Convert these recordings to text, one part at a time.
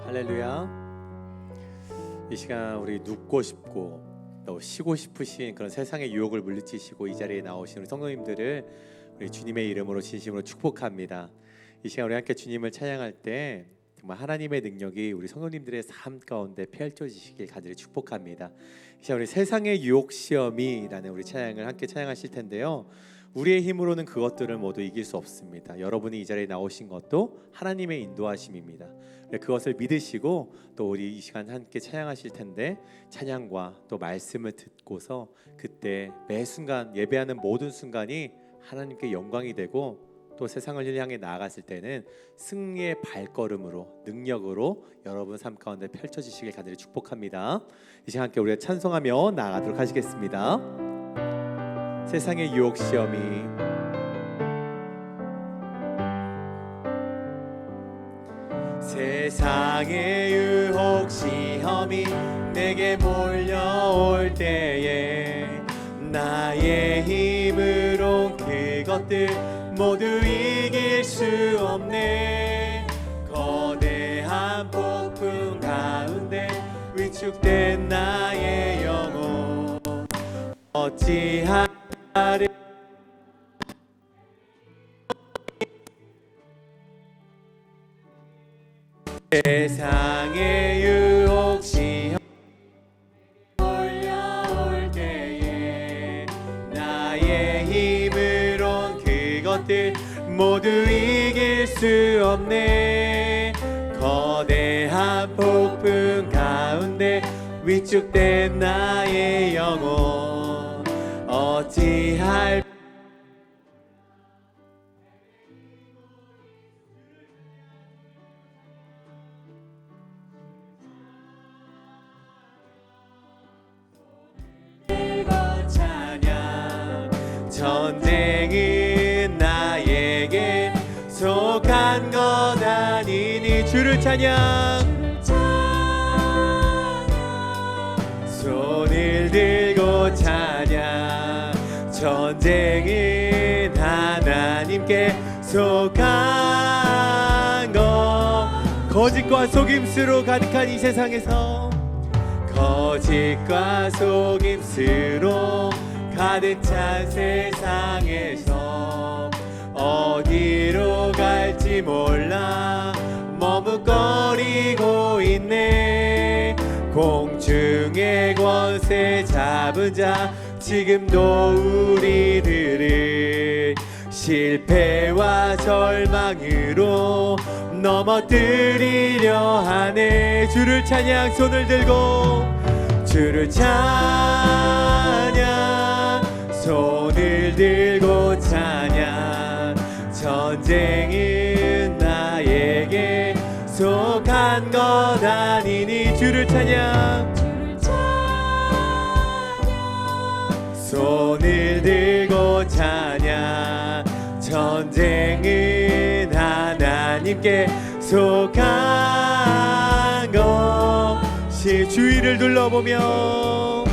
할렐루야. 이 시간 우리 눕고 싶고 또 쉬고 싶으신 그런 세상의 유혹을 물리치시고 이 자리에 나오신 우리 성도님들을 우리 주님의 이름으로 진심으로 축복합니다. 이 시간 우리 함께 주님을 찬양할 때 정말 하나님의 능력이 우리 성도님들의 삶 가운데 펼쳐지시길 간절히 축복합니다. 이 시간 우리 세상의 유혹 시험이라는 우리 찬양을 함께 찬양하실 텐데요, 우리의 힘으로는 그것들을 모두 이길 수 없습니다. 여러분이 이 자리에 나오신 것도 하나님의 인도하심입니다. 그것을 믿으시고 또 우리 이 시간 함께 찬양하실 텐데, 찬양과 또 말씀을 듣고서 그때 매 순간 예배하는 모든 순간이 하나님께 영광이 되고 또 세상을 향해 나아갔을 때는 승리의 발걸음으로 능력으로 여러분 삶 가운데 펼쳐지시길 간절히 축복합니다. 이 시간 함께 우리가 찬송하며 나아가도록 하시겠습니다. 세상의 유혹 시험이 세상의 유혹 시험이 내게 몰려올 때에 나의 힘으로 그것들 모두 이길 수 없네. 거대한 폭풍 가운데 위축된 나의 영혼 어찌하리 세상의 유혹 시험 몰려올 때에 나의 힘으론 그것들 모두 이길 수 없네. 거대한 폭풍 가운데 위축된 나의 영혼 어찌할 전쟁은 나에게 속한 것 아니니 주를 찬양 손을 들고 찬양 전쟁은 하나님께 속한 것 거짓과 속임수로 가득한 이 세상에서 거짓과 속임수로 가득 찬 세상에서 어디로 갈지 몰라 머뭇거리고 있네. 공중의 권세 잡은 자 지금도 우리들을 실패와 절망으로 넘어뜨리려 하네. 주를 찬양 손을 들고 주를 찬양 손을 들고 찬양 전쟁은 나에게 속한 것 아니니 주를 찬양 손을 들고 찬양 전쟁은 하나님께 속한 것이 주위를 둘러보며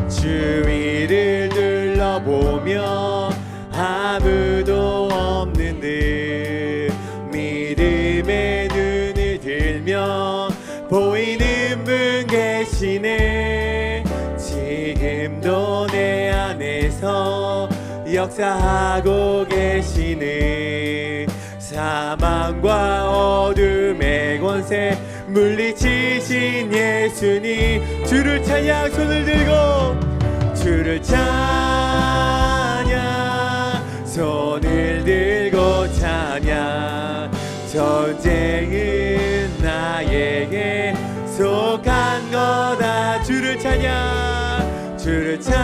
주위를 둘러보며 아무도 없는 듯 믿음의 눈을 들며 보이는 분 계시네. 지금도 내 안에서 역사하고 계시네. 사망과 어둠의 권세 물리치신 예수님 주를 찬양 손을 들고 주를 찬양 손을 들고 찬양 전쟁은 나에게 속한 거다. 주를 찬양 주를 찬양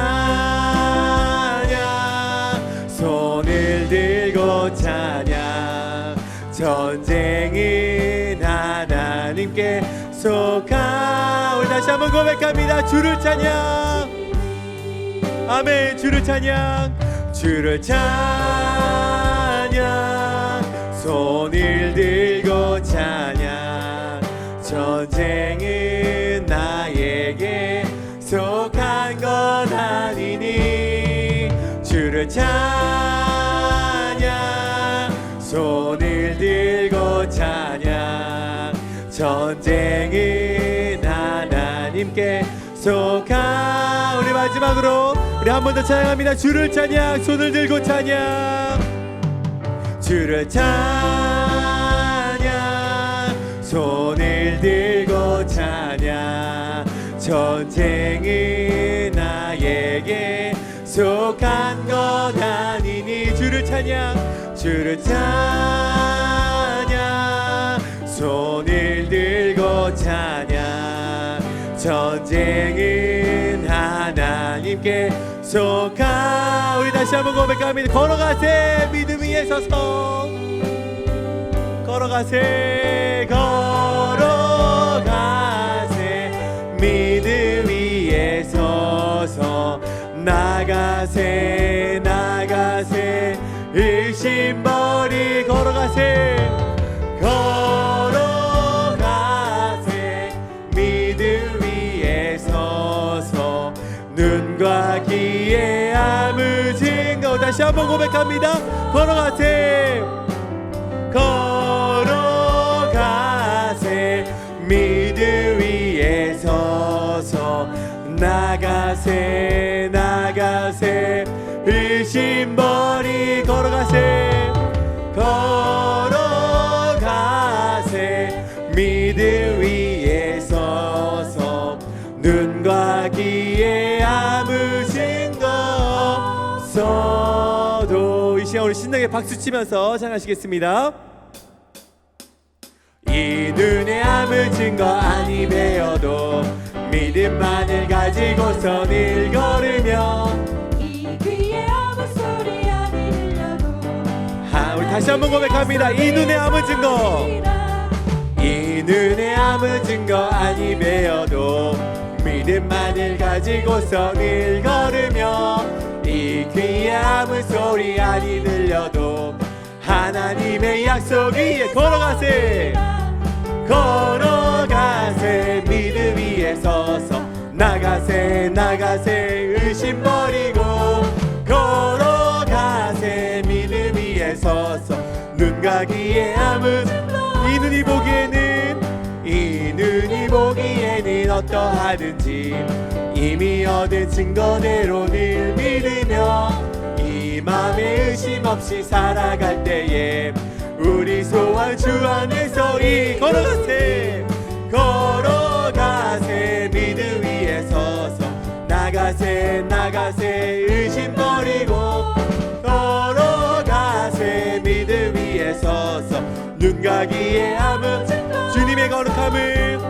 손을 들고 찬양 전쟁은 하나님께 속한 우리 다시 한번 고백합니다. 주를 찬양 아멘. 주를 찬양 주를 찬양 손을 들고 찬양 전쟁은 나에게 속한 것 아니니 주를 찬양 손을 들고 찬양 전쟁은 하나님께 속한. 우리 마지막으로 우리 한 번 더 찬양합니다. 주를 찬양. 손을 들고 찬양. 주를 찬양. 손을 들고 찬양. 전쟁은 나에게 속한 것 아니니. 주를 찬양. 주를 찬양. 손을 들고 찬양. 전쟁은 하나님께 속한. 우리 다시 한번 고백합니다. 걸어가세 믿음 위에 서서. 걸어가세 걸어가세 믿음 위에 서서. 나가세 나가세 의심 버리. 걸어가세 걸어가세 믿음 위에 서서. 눈과 귀에 아무 증거. 다시 한번 고백합니다. 걸어가세 걸어가세 믿음 위에 서서. 나가세 나가세 의심 버리. 걸어가세 걸어가세 믿음 위에 서서. 눈과 귀에 아무 증거 없어도. 이 시간 우리 신나게 박수 치면서 찬양하시겠습니다. 이 눈에 아무 증거 아니 배어도 믿음만을 가지고서 늘 걸으며. 이 귀에 아무 소리 아니 들려도. 우리 다시 한번 고백합니다. 이 눈에 아무 증거. 이 눈에 아무 증거 아니 배어도 믿음만을 가지고서 늘 걸으며. 이 귀에 아무 소리 아니 들려도 하나님의 약속 위에 걸어가세 걸어가세 믿음 위에 서서. 나가세 나가세 의심 버리고. 걸어가세 믿음 위에 서서. 눈과 귀에 아무. 이 눈이 보기에는 이 눈이 보기에는 어떠하든지 이미 얻은 증거대로 늘 믿으며. 이 맘에 의심 없이 살아갈 때에 우리 소원 주 안에서. 이 걸어가세 걸어가세 믿음 위에 서서. 나가세 나가세 의심 버리고. 걸어가세 믿음 위에 서서. 눈과 귀에 아무. 주님의 거룩함을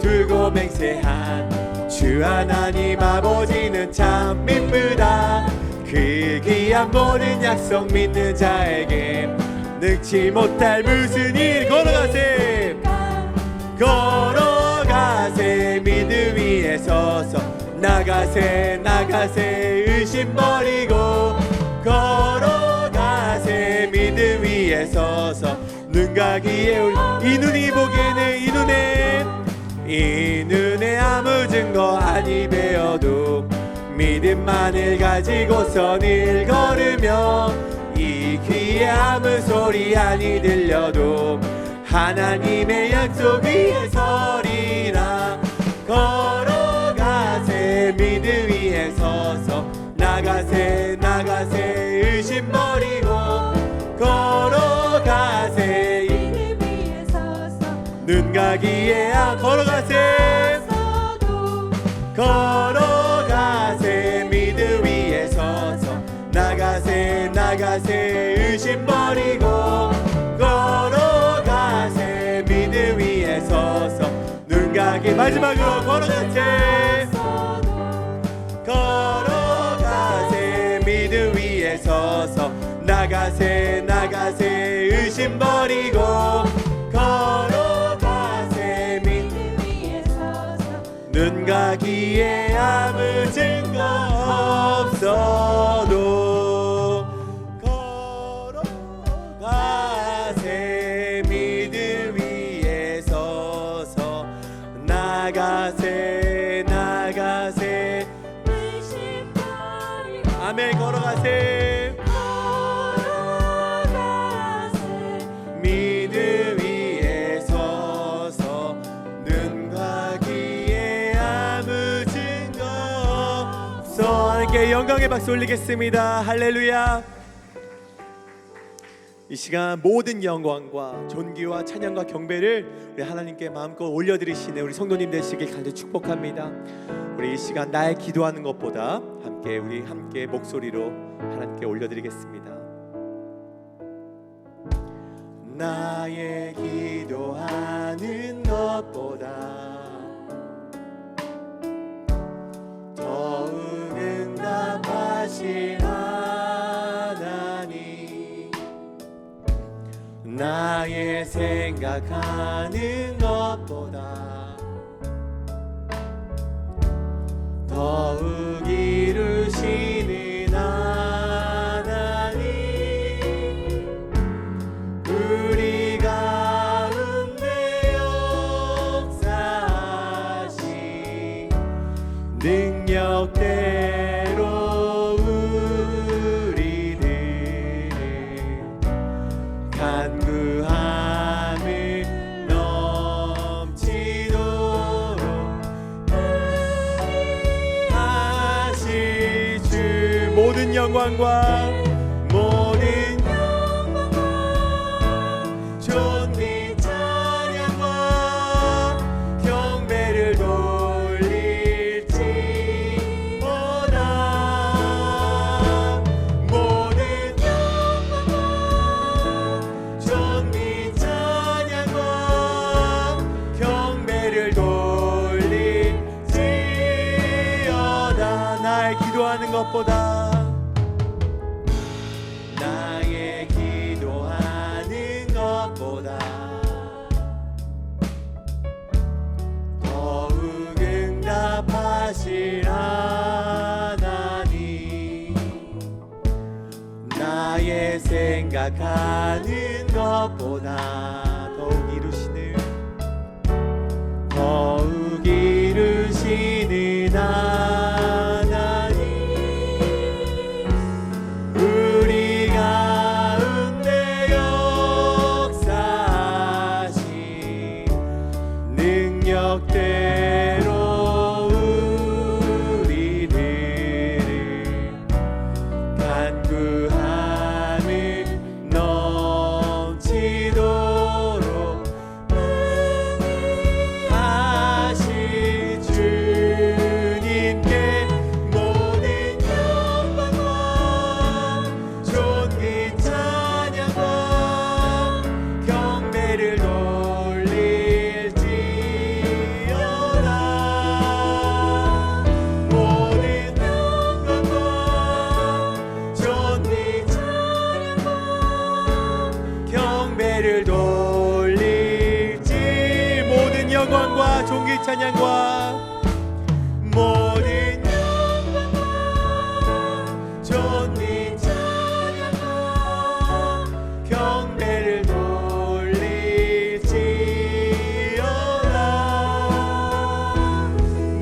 두고 맹세한 주 하나님 아버지는 참 미쁘다. 그 귀한 모든 약속 믿는 자에게 늙지 못할 무슨 일. 걸어가세 걸어가세 믿음 위에 서서. 나가세 나가세 의심 버리고. 걸어가세 믿음 위에 서서. 눈과 귀에 이 눈이 보기에는 이 눈에 아무 증거 아니 배어도 믿음만을 가지고서 늘 걸으며. 이 귀에 아무 소리 아니 들려도 하나님의 약속 위에 서리라. 걸어가세 믿음 위에 서서. 나가세 나가세 의심 버리고. 걸어가세 믿음 위에 서서. 눈과 귀에 걸어가세 걸어가세 믿음 위에 서서. 나가세 나가세 의심 버리고. 걸어가세 믿음 위에 서서. 눈과 귀. 마지막으로 걸어가세 걸어가세 믿음 위에 서서. 나가세 나가세 의심 버리고. 걸어가세 믿음 위에 서서. 눈과 귀에 아무 증거 없어도. 걸어가세 믿음 위에 서서. 나가세 나가세 의심 버리고. 아멘. 걸어가세 믿음 영광의 박수 올리겠습니다. 할렐루야. 이 시간 모든 영광과 존귀와 찬양과 경배를 우리 하나님께 마음껏 올려드리시는 우리 성도님 되시길 간절히 축복합니다. 우리 이 시간 나의 기도하는 것보다 우리 함께 목소리로 하나님께 올려드리겠습니다. 나의 기도하는 것보다 더욱 응답하신 하나님, 나의 생각하는 것보다 더욱 이루시는 하나님, 우리 가운데 역사하신 능력대로 우리들을 간구함을 넘치도록 하실 주, 모든 영광과 모든 존귀 찬양과 경배를 돌릴지어다. 모든 존귀 찬양과 경배를 돌릴지어다. 나의 기도하는 것보다 나의 기도하는 것보다 더욱 응답하실 하나님, 나의 생각하는 것보다 더욱 이루시는 하나님, 우리 가운데 역사하신 능력대로 우리들을 간구함을 넘치도록 하실 주님께 모든 영광과 존귀 찬양과 경배를 돌릴지어다. 모든 영광과 존귀 찬양과 경배를 돌릴지, 모든 영광과 존귀 찬양과 모든 영광과 존귀 찬양과 경배를 돌릴지어다.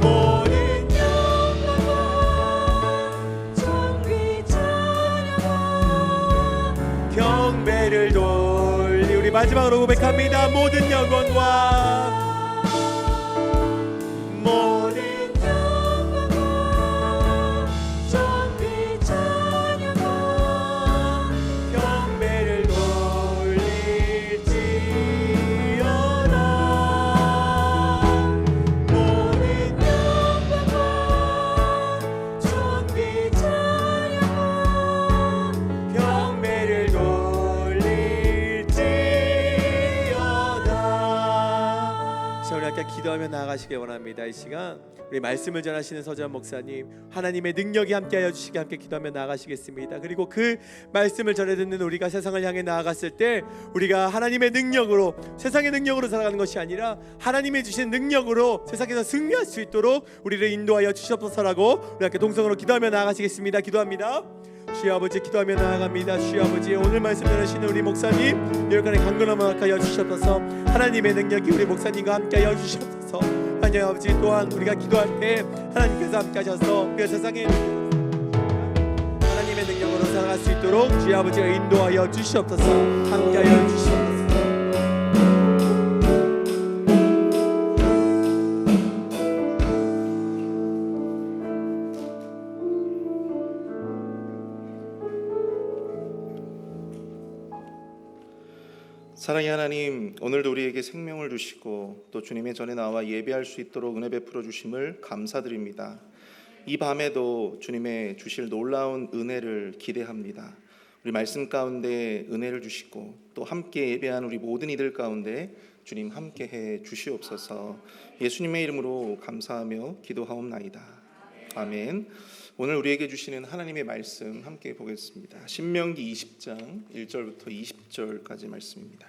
모든 영광과 존귀 찬양과 경배를 돌리, 우리 마지막으로 고백합니다. 모든 영광과 모든 영광과 존귀 찬양과 경배를 돌릴지어다. 모든 영광과 존귀 찬양과 경배를 돌릴지어다. 자, 우리 함께 기도하며 나아가시기 원합니다. 이 시간 우리 말씀을 전하시는 서재환 목사님, 하나님의 능력이 함께하여 주시게 함께 기도하며 나아가시겠습니다. 그리고 그 말씀을 전해 듣는 우리가 세상을 향해 나아갔을 때 우리가 하나님의 능력으로, 세상의 능력으로 살아가는 것이 아니라 하나님의 주신 능력으로 세상에서 승리할 수 있도록 우리를 인도하여 주시옵소서라고 우리 함께 동성으로 기도하며 나아가시겠습니다. 기도합니다. 주여 아버지, 기도하며 나아갑니다. 주여 아버지, 오늘 말씀 전하시는 우리 목사님 여기까지 강건함을 함께하여 주시옵소서. 하나님의 능력이 우리 목사님과 함께하여 주시옵소서. 하나님 아버지, 또한 우리가 기도할 때 하나님께서 함께하셔서 우리가 세상에 하나님의 능력으로 살아갈 수 있도록 주여 아버지가 인도하여 주시옵소서. 함께하여 주시옵소서. 사랑의 하나님, 오늘도 우리에게 생명을 주시고 또 주님의 전에 나와 예배할 수 있도록 은혜 베풀어 주심을 감사드립니다. 이 밤에도 주님의 주실 놀라운 은혜를 기대합니다. 우리 말씀 가운데 은혜를 주시고 또 함께 예배한 우리 모든 이들 가운데 주님 함께해 주시옵소서. 예수님의 이름으로 감사하며 기도하옵나이다. 아멘. 오늘 우리에게 주시는 하나님의 말씀 함께 보겠습니다. 신명기 20장 1절부터 20절까지 말씀입니다.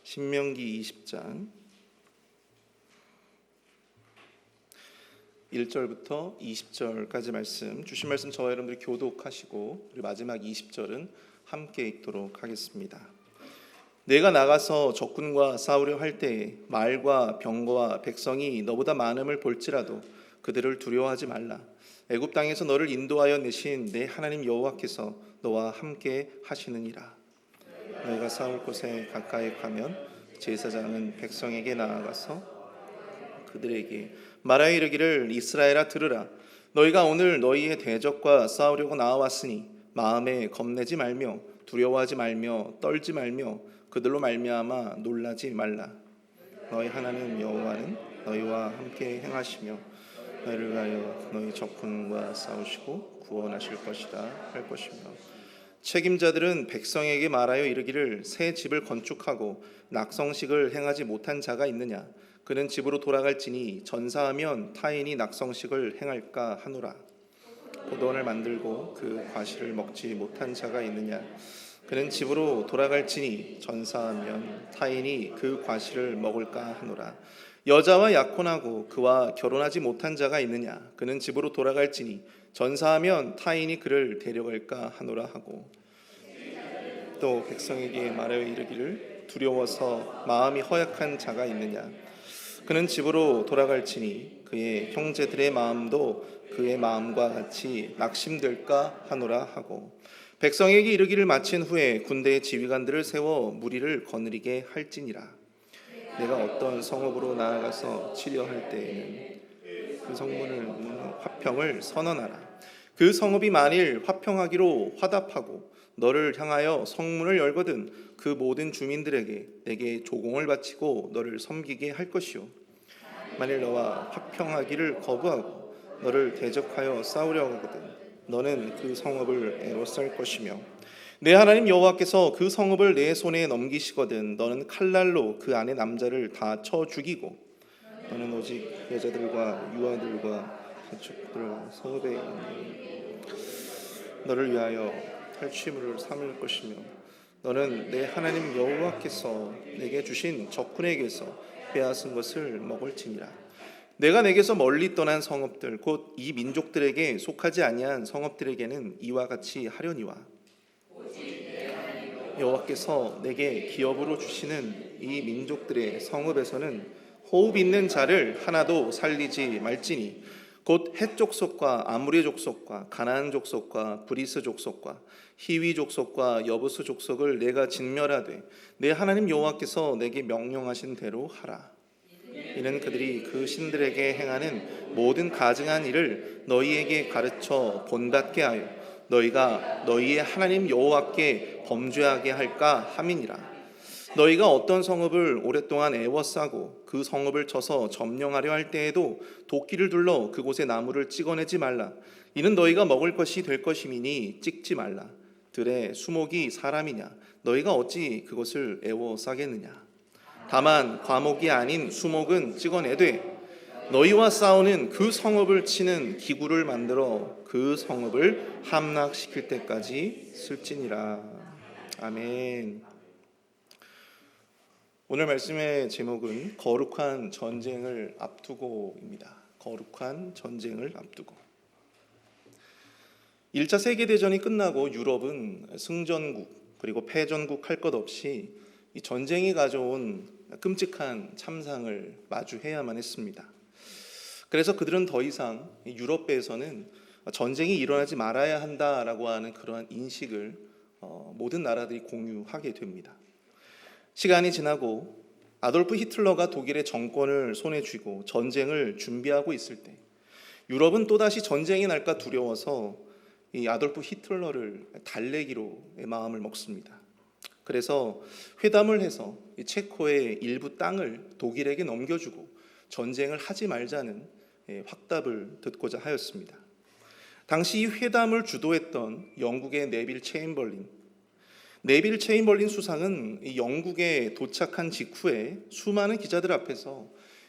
신명기 20장 1절부터 20절까지 말씀, 주신 말씀 저와 여러분들이 교독하시고 우리 마지막 20절은 함께 읽도록 하겠습니다. 내가 나가서 적군과 싸우려 할 때에 말과 병거와 백성이 너보다 많음을 볼지라도 그들을 두려워하지 말라. 애굽 땅에서 너를 인도하여 내신 내 하나님 여호와께서 너와 함께 하시느니라. 너희가 싸울 곳에 가까이 가면 제사장은 백성에게 나아가서 그들에게 말하여 이르기를 이스라엘아 들으라. 너희가 오늘 너희의 대적과 싸우려고 나와왔으니 마음에 겁내지 말며 두려워하지 말며 떨지 말며 그들로 말미암아 놀라지 말라. 너희 하나님 여호와는 너희와 함께 행하시며 너희를 위하여 너희 적군과 싸우시고 구원하실 것이다 할 것이며 책임자들은 백성에게 말하여 이르기를 새 집을 건축하고 낙성식을 행하지 못한 자가 있느냐. 그는 집으로 돌아갈지니 전사하면 타인이 낙성식을 행할까 하노라. 포도원을 만들고 그 과실을 먹지 못한 자가 있느냐. 그는 집으로 돌아갈지니 전사하면 타인이 그 과실을 먹을까 하노라. 여자와 약혼하고 그와 결혼하지 못한 자가 있느냐. 그는 집으로 돌아갈지니 전사하면 타인이 그를 데려갈까 하노라 하고 또 백성에게 말하여 이르기를 두려워서 마음이 허약한 자가 있느냐. 그는 집으로 돌아갈지니 그의 형제들의 마음도 그의 마음과 같이 낙심될까 하노라 하고 백성에게 이르기를 마친 후에 군대의 지휘관들을 세워 무리를 거느리게 할지니라. 내가 어떤 성읍으로 나아가서 치려할 때에는 그 성문을 화평을 선언하라. 그 성읍이 만일 화평하기로 화답하고 너를 향하여 성문을 열거든 그 모든 주민들에게 내게 조공을 바치고 너를 섬기게 할 것이요. 만일 너와 화평하기를 거부하고 너를 대적하여 싸우려 하거든 너는 그 성읍을 애로쌀 것이며 내 하나님 여호와께서 그 성읍을 내 손에 넘기시거든 너는 칼날로 그 안에 남자를 다 쳐 죽이고 너는 오직 여자들과 유아들과 가축들 성읍에 있는 너를 위하여 탈취물을 삼을 것이며 너는 내 하나님 여호와께서 내게 주신 적군에게서 빼앗은 것을 먹을지니라. 내가 내게서 멀리 떠난 성읍들 곧 이 민족들에게 속하지 아니한 성읍들에게는 이와 같이 하려니와 여호와께서 내게 기업으로 주시는 이 민족들의 성읍에서는 호흡 있는 자를 하나도 살리지 말지니 곧 헷 족속과 아무리 족속과 가나안 족속과 브리스 족속과 히위 족속과 여부스 족속을 내가 진멸하되 내 하나님 여호와께서 내게 명령하신 대로 하라. 이는 그들이 그 신들에게 행하는 모든 가증한 일을 너희에게 가르쳐 본받게 하여 너희가 너희의 하나님 여호와께 범죄하게 할까 함이니라. 너희가 어떤 성읍을 오랫동안 애워싸고 그 성읍을 쳐서 점령하려 할 때에도 도끼를 둘러 그곳에 나무를 찍어내지 말라. 이는 너희가 먹을 것이 될 것임이니 찍지 말라. 들의 수목이 사람이냐 너희가 어찌 그것을 애워싸겠느냐. 다만 과목이 아닌 수목은 찍어내되 너희와 싸우는 그 성읍을 치는 기구를 만들어 그 성읍을 함락시킬 때까지 쓸지니라. 아멘. 오늘 말씀의 제목은 거룩한 전쟁을 앞두고입니다. 거룩한 전쟁을 앞두고. 1차 세계대전이 끝나고 유럽은 승전국 그리고 패전국 할 것 없이 이 전쟁이 가져온 끔찍한 참상을 마주해야만 했습니다. 그래서 그들은 더 이상 유럽에서는 전쟁이 일어나지 말아야 한다라고 하는 그러한 인식을 모든 나라들이 공유하게 됩니다. 시간이 지나고 아돌프 히틀러가 독일의 정권을 손에 쥐고 전쟁을 준비하고 있을 때 유럽은 또다시 전쟁이 날까 두려워서 이 아돌프 히틀러를 달래기로 마음을 먹습니다. 그래서 회담을 해서 이 체코의 일부 땅을 독일에게 넘겨주고 전쟁을 하지 말자는 확답을 듣고자 하였습니다. 당시 이 회담을 주도했던 영국의 네빌 체인벌린 수상은 이 영국에 도착한 직후에 수많은 기자들 앞에서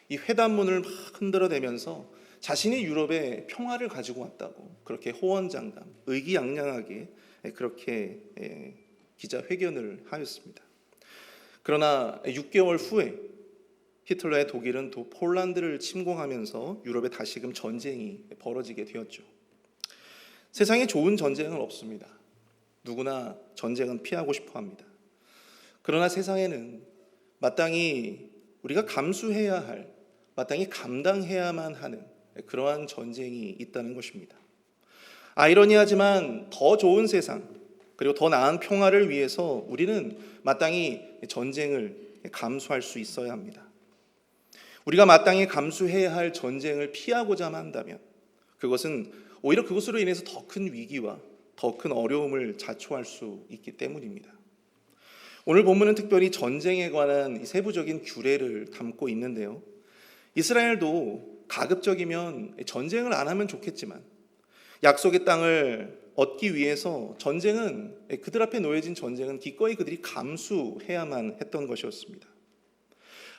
이 회담문을 막 흔들어대면서 자신이 유럽에 평화를 가지고 왔다고 그렇게 호언장담, 의기양양하게 그렇게 기자회견을 하였습니다. 그러나 6개월 후에 히틀러의 독일은 또 폴란드를 침공하면서 유럽에 다시금 전쟁이 벌어지게 되었죠. 세상에 좋은 전쟁은 없습니다. 누구나 전쟁은 피하고 싶어 합니다. 그러나 세상에는 마땅히 우리가 감수해야 할, 마땅히 감당해야만 하는 그러한 전쟁이 있다는 것입니다. 아이러니하지만 더 좋은 세상, 그리고 더 나은 평화를 위해서 우리는 마땅히 전쟁을 감수할 수 있어야 합니다. 우리가 마땅히 감수해야 할 전쟁을 피하고자 한다면 그것은 오히려 그것으로 인해서 더 큰 위기와 더 큰 어려움을 자초할 수 있기 때문입니다. 오늘 본문은 특별히 전쟁에 관한 세부적인 규례를 담고 있는데요. 이스라엘도 가급적이면 전쟁을 안 하면 좋겠지만 약속의 땅을 얻기 위해서 전쟁은 그들 앞에 놓여진 전쟁은 기꺼이 그들이 감수해야만 했던 것이었습니다.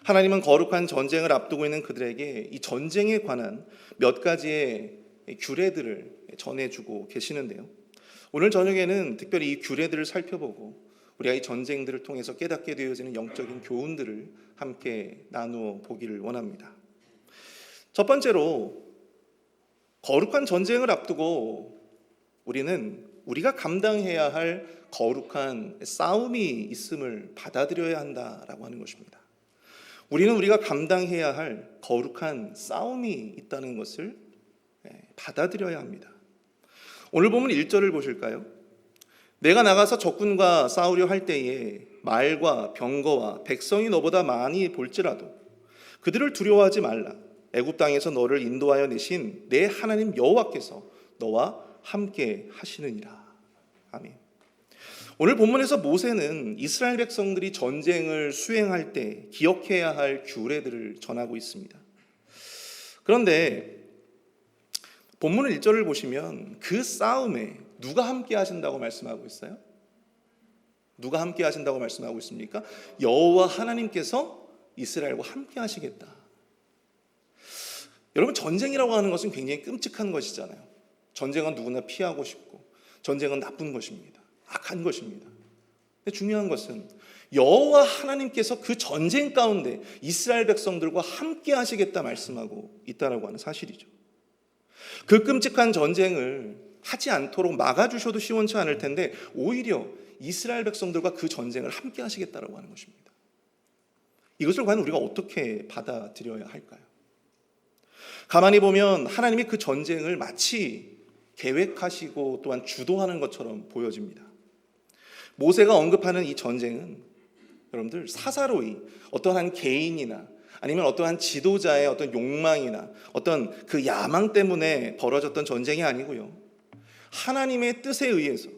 하나님은 거룩한 전쟁을 앞두고 있는 그들에게 이 전쟁에 관한 몇 가지의 규례들을 전해주고 계시는데요. 오늘 저녁에는 특별히 이 규례들을 살펴보고 우리가 이 전쟁들을 통해서 깨닫게 되어지는 영적인 교훈들을 함께 나누어 보기를 원합니다. 첫 번째로 거룩한 전쟁을 앞두고 우리는 우리가 감당해야 할 거룩한 싸움이 있음을 받아들여야 한다라고 하는 것입니다. 우리는 우리가 감당해야 할 거룩한 싸움이 있다는 것을 받아들여야 합니다. 오늘 보면 1절을 보실까요? 내가 나가서 적군과 싸우려 할 때에 말과 병거와 백성이 너보다 많이 볼지라도 그들을 두려워하지 말라. 애굽 땅에서 너를 인도하여 내신 내 하나님 여호와께서 너와 함께 하시느니라. 아멘. 오늘 본문에서 모세는 이스라엘 백성들이 전쟁을 수행할 때 기억해야 할 규례들을 전하고 있습니다. 그런데 본문 1절을 보시면 그 싸움에 누가 함께 하신다고 말씀하고 있어요? 누가 함께 하신다고 말씀하고 있습니까? 여호와 하나님께서 이스라엘과 함께 하시겠다. 여러분, 전쟁이라고 하는 것은 굉장히 끔찍한 것이잖아요. 전쟁은 누구나 피하고 싶고 전쟁은 나쁜 것입니다. 악한 것입니다. 근데 중요한 것은 여호와 하나님께서 그 전쟁 가운데 이스라엘 백성들과 함께 하시겠다 말씀하고 있다라고 하는 사실이죠. 그 끔찍한 전쟁을 하지 않도록 막아주셔도 시원치 않을 텐데 오히려 이스라엘 백성들과 그 전쟁을 함께 하시겠다라고 하는 것입니다. 이것을 과연 우리가 어떻게 받아들여야 할까요? 가만히 보면 하나님이 그 전쟁을 마치 계획하시고 또한 주도하는 것처럼 보여집니다. 모세가 언급하는 이 전쟁은 여러분들 사사로이 어떤 한 개인이나 아니면 어떠한 지도자의 어떤 욕망이나 어떤 그 야망 때문에 벌어졌던 전쟁이 아니고요. 하나님의 뜻에 의해서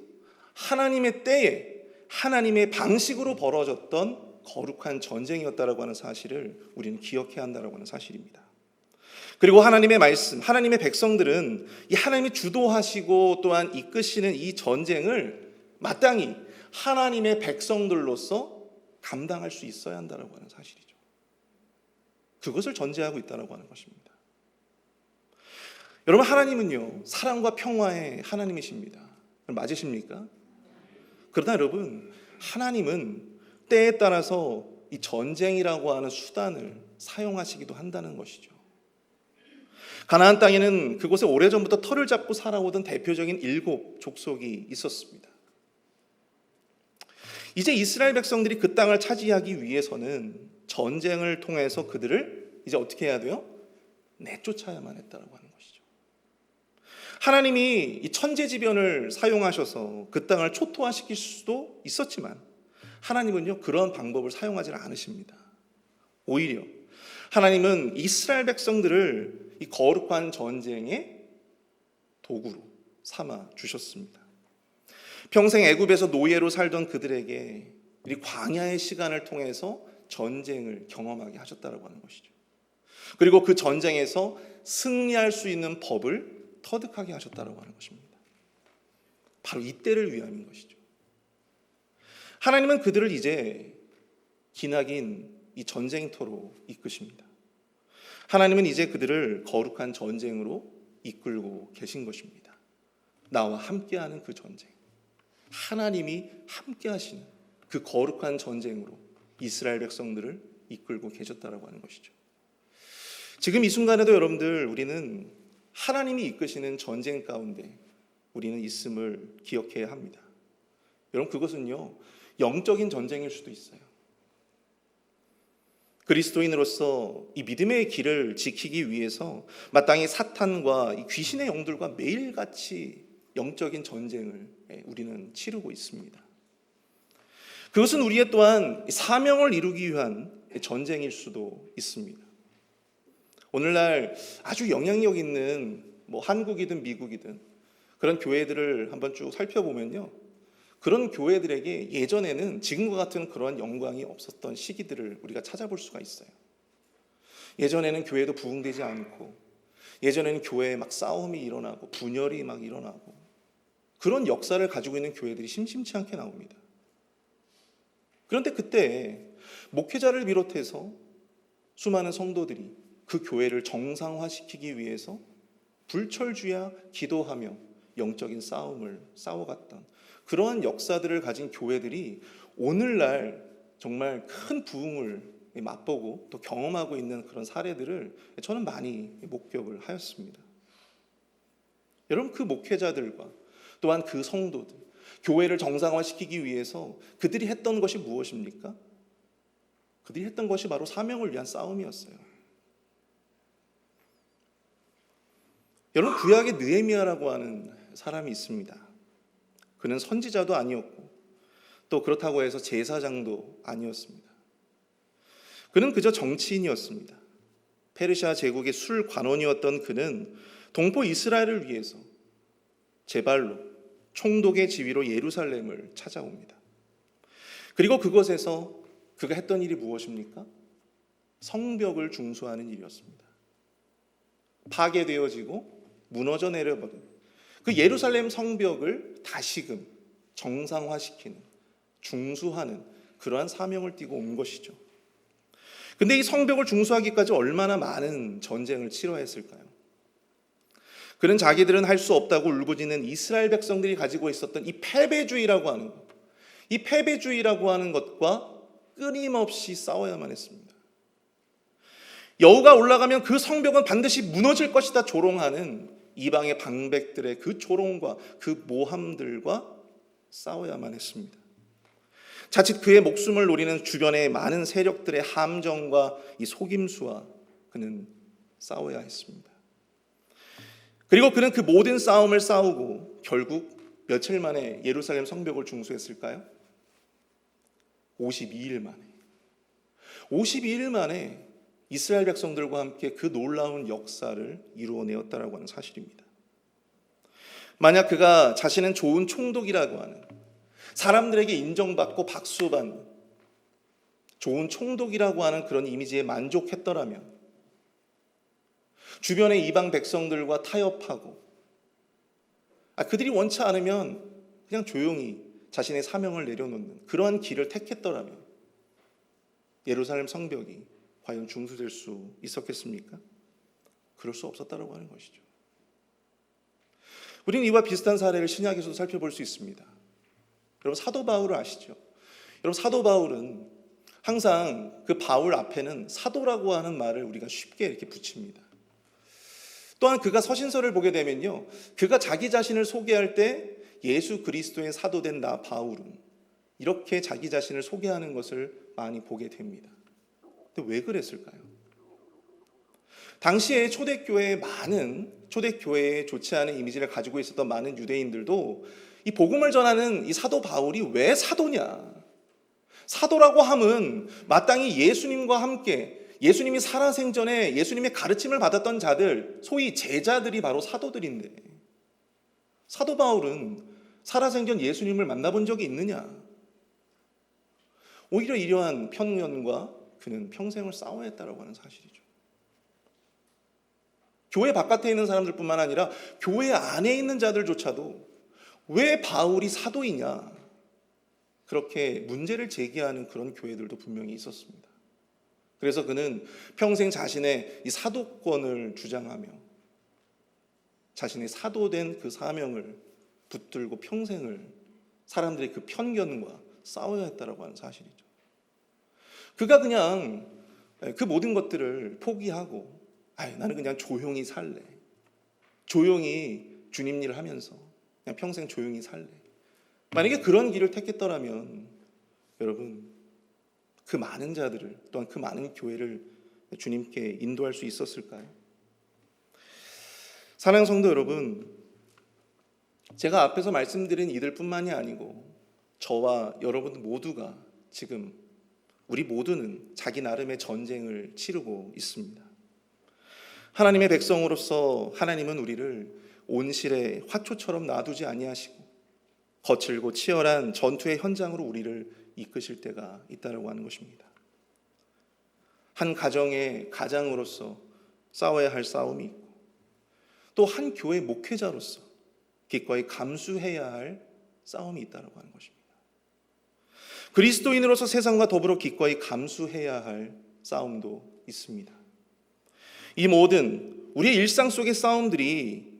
하나님의 때에 하나님의 방식으로 벌어졌던 거룩한 전쟁이었다라고 하는 사실을 우리는 기억해야 한다라고 하는 사실입니다. 그리고 하나님의 말씀, 하나님의 백성들은 이 하나님이 주도하시고 또한 이끄시는 이 전쟁을 마땅히 하나님의 백성들로서 감당할 수 있어야 한다라고 하는 사실이죠. 그것을 전제하고 있다라고 하는 것입니다. 여러분, 하나님은요 사랑과 평화의 하나님이십니다. 맞으십니까? 그러나 여러분, 하나님은 때에 따라서 이 전쟁이라고 하는 수단을 사용하시기도 한다는 것이죠. 가나안 땅에는 그곳에 오래전부터 터를 잡고 살아오던 대표적인 7 족속이 있었습니다. 이제 이스라엘 백성들이 그 땅을 차지하기 위해서는 전쟁을 통해서 그들을 이제 어떻게 해야 돼요? 내쫓아야만 했다라고 하는 것이죠. 하나님이 이 천재지변을 사용하셔서 그 땅을 초토화시킬 수도 있었지만 하나님은요 그런 방법을 사용하지 않으십니다. 오히려 하나님은 이스라엘 백성들을 이 거룩한 전쟁에 도구로 삼아 주셨습니다. 평생 애굽에서 노예로 살던 그들에게 이 광야의 시간을 통해서 전쟁을 경험하게 하셨다라고 하는 것이죠. 그리고 그 전쟁에서 승리할 수 있는 법을 터득하게 하셨다라고 하는 것입니다. 바로 이때를 위함인 것이죠. 하나님은 그들을 이제 기나긴 이 전쟁터로 이끄십니다. 하나님은 이제 그들을 거룩한 전쟁으로 이끌고 계신 것입니다. 나와 함께하는 그 전쟁, 하나님이 함께하시는 그 거룩한 전쟁으로 이스라엘 백성들을 이끌고 계셨다라고 하는 것이죠. 지금 이 순간에도 여러분들, 우리는 하나님이 이끄시는 전쟁 가운데 우리는 있음을 기억해야 합니다. 여러분, 그것은요, 영적인 전쟁일 수도 있어요. 그리스도인으로서 이 믿음의 길을 지키기 위해서 마땅히 사탄과 이 귀신의 영들과 매일같이 영적인 전쟁을 우리는 치르고 있습니다. 그것은 우리의 또한 사명을 이루기 위한 전쟁일 수도 있습니다. 오늘날 아주 영향력 있는 한국이든 미국이든 그런 교회들을 한번 쭉 살펴보면요, 그런 교회들에게 예전에는 지금과 같은 그런 영광이 없었던 시기들을 우리가 찾아볼 수가 있어요. 예전에는 교회도 부흥되지 않고, 예전에는 교회에 막 싸움이 일어나고 분열이 막 일어나고, 그런 역사를 가지고 있는 교회들이 심심치 않게 나옵니다. 그런데 그때 목회자를 비롯해서 수많은 성도들이 그 교회를 정상화시키기 위해서 불철주야 기도하며 영적인 싸움을 싸워갔던 그러한 역사들을 가진 교회들이 오늘날 정말 큰 부흥을 맛보고 또 경험하고 있는 그런 사례들을 저는 많이 목격을 하였습니다. 여러분, 그 목회자들과 또한 그 성도들, 교회를 정상화시키기 위해서 그들이 했던 것이 무엇입니까? 그들이 했던 것이 바로 사명을 위한 싸움이었어요. 여러분, 구약에 느헤미야라고 하는 사람이 있습니다. 그는 선지자도 아니었고 또 그렇다고 해서 제사장도 아니었습니다. 그는 그저 정치인이었습니다. 페르시아 제국의 술 관원이었던 그는 동포 이스라엘을 위해서 제발로 총독의 지위로 예루살렘을 찾아옵니다. 그리고 그곳에서 그가 했던 일이 무엇입니까? 성벽을 중수하는 일이었습니다. 파괴되어지고 무너져 내려버린 그 예루살렘 성벽을 다시금 정상화시키는, 중수하는 그러한 사명을 띠고 온 것이죠. 근데 이 성벽을 중수하기까지 얼마나 많은 전쟁을 치러야 했을까요? 그는 자기들은 할 수 없다고 울부짖는 이스라엘 백성들이 가지고 있었던 이 패배주의라고 하는 것, 이 패배주의라고 하는 것과 끊임없이 싸워야만 했습니다. 여호가 올라가면 그 성벽은 반드시 무너질 것이다 조롱하는 이방의 방백들의 그 조롱과 그 모함들과 싸워야만 했습니다. 자칫 그의 목숨을 노리는 주변의 많은 세력들의 함정과 이 속임수와 그는 싸워야 했습니다. 그리고 그는 그 모든 싸움을 싸우고 결국 며칠 만에 예루살렘 성벽을 중수했을까요? 52일 만에. 52일 만에 이스라엘 백성들과 함께 그 놀라운 역사를 이루어내었다라고 하는 사실입니다. 만약 그가 자신은 좋은 총독이라고 하는, 사람들에게 인정받고 박수받는 좋은 총독이라고 하는 그런 이미지에 만족했더라면, 주변의 이방 백성들과 타협하고 그들이 원치 않으면 그냥 조용히 자신의 사명을 내려놓는 그러한 길을 택했더라면 예루살렘 성벽이 과연 중수될 수 있었겠습니까? 그럴 수 없었다라고 하는 것이죠. 우리는 이와 비슷한 사례를 신약에서도 살펴볼 수 있습니다. 여러분, 사도 바울을 아시죠? 여러분, 사도 바울은 항상 그 바울 앞에는 사도라고 하는 말을 우리가 쉽게 이렇게 붙입니다. 또한 그가 서신서를 보게 되면요, 그가 자기 자신을 소개할 때 예수 그리스도의 사도된 나 바울은 이렇게 자기 자신을 소개하는 것을 많이 보게 됩니다. 근데 왜 그랬을까요? 당시에 초대교회에 좋지 않은 이미지를 가지고 있었던 많은 유대인들도 이 복음을 전하는 이 사도 바울이 왜 사도냐? 사도라고 함은 마땅히 예수님과 함께, 예수님이 살아생전에 예수님의 가르침을 받았던 자들, 소위 제자들이 바로 사도들인데, 사도 바울은 살아생전 예수님을 만나본 적이 있느냐? 오히려 이러한 편견과 그는 평생을 싸워야 했다라고 하는 사실이죠. 교회 바깥에 있는 사람들뿐만 아니라 교회 안에 있는 자들조차도 왜 바울이 사도이냐? 그렇게 문제를 제기하는 그런 교회들도 분명히 있었습니다. 그래서 그는 평생 자신의 이 사도권을 주장하며 자신의 사도된 그 사명을 붙들고 평생을 사람들의 그 편견과 싸워야 했다라고 하는 사실이죠. 그가 그냥 그 모든 것들을 포기하고 나는 그냥 조용히 살래. 조용히 주님 일을 하면서 그냥 평생 조용히 살래. 만약에 그런 길을 택했더라면 여러분 그 많은 자들을 또한 그 많은 교회를 주님께 인도할 수 있었을까요? 사랑하는 성도 여러분, 제가 앞에서 말씀드린 이들뿐만이 아니고 저와 여러분 모두가 지금 우리 모두는 자기 나름의 전쟁을 치르고 있습니다. 하나님의 백성으로서 하나님은 우리를 온실의 화초처럼 놔두지 아니하시고 거칠고 치열한 전투의 현장으로 우리를 이끄실 때가 있다고 하는 것입니다. 한 가정의 가장으로서 싸워야 할 싸움이 있고 또 한 교회 목회자로서 기꺼이 감수해야 할 싸움이 있다고 하는 것입니다. 그리스도인으로서 세상과 더불어 기꺼이 감수해야 할 싸움도 있습니다. 이 모든 우리의 일상 속의 싸움들이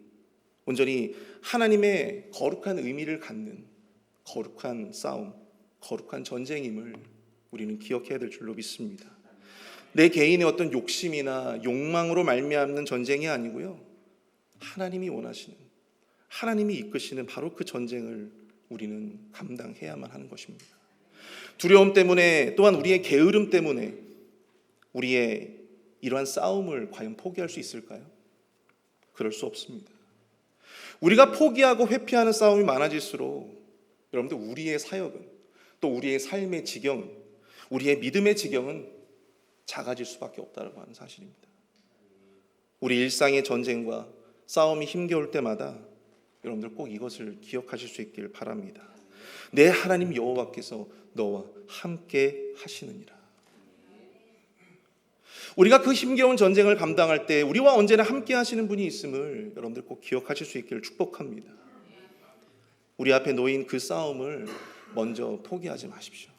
온전히 하나님의 거룩한 의미를 갖는 거룩한 싸움, 거룩한 전쟁임을 우리는 기억해야 될 줄로 믿습니다. 내 개인의 어떤 욕심이나 욕망으로 말미암는 전쟁이 아니고요, 하나님이 원하시는, 하나님이 이끄시는 바로 그 전쟁을 우리는 감당해야만 하는 것입니다. 두려움 때문에 또한 우리의 게으름 때문에 우리의 이러한 싸움을 과연 포기할 수 있을까요? 그럴 수 없습니다. 우리가 포기하고 회피하는 싸움이 많아질수록 여러분들 우리의 사역은 또 우리의 삶의 지경은 우리의 믿음의 지경은 작아질 수밖에 없다고 하는 사실입니다. 우리 일상의 전쟁과 싸움이 힘겨울 때마다 여러분들 꼭 이것을 기억하실 수 있길 바랍니다. 내 하나님 여호와께서 너와 함께 하시느니라. 우리가 그 힘겨운 전쟁을 감당할 때 우리와 언제나 함께 하시는 분이 있음을 여러분들 꼭 기억하실 수 있기를 축복합니다. 우리 앞에 놓인 그 싸움을 먼저 포기하지 마십시오.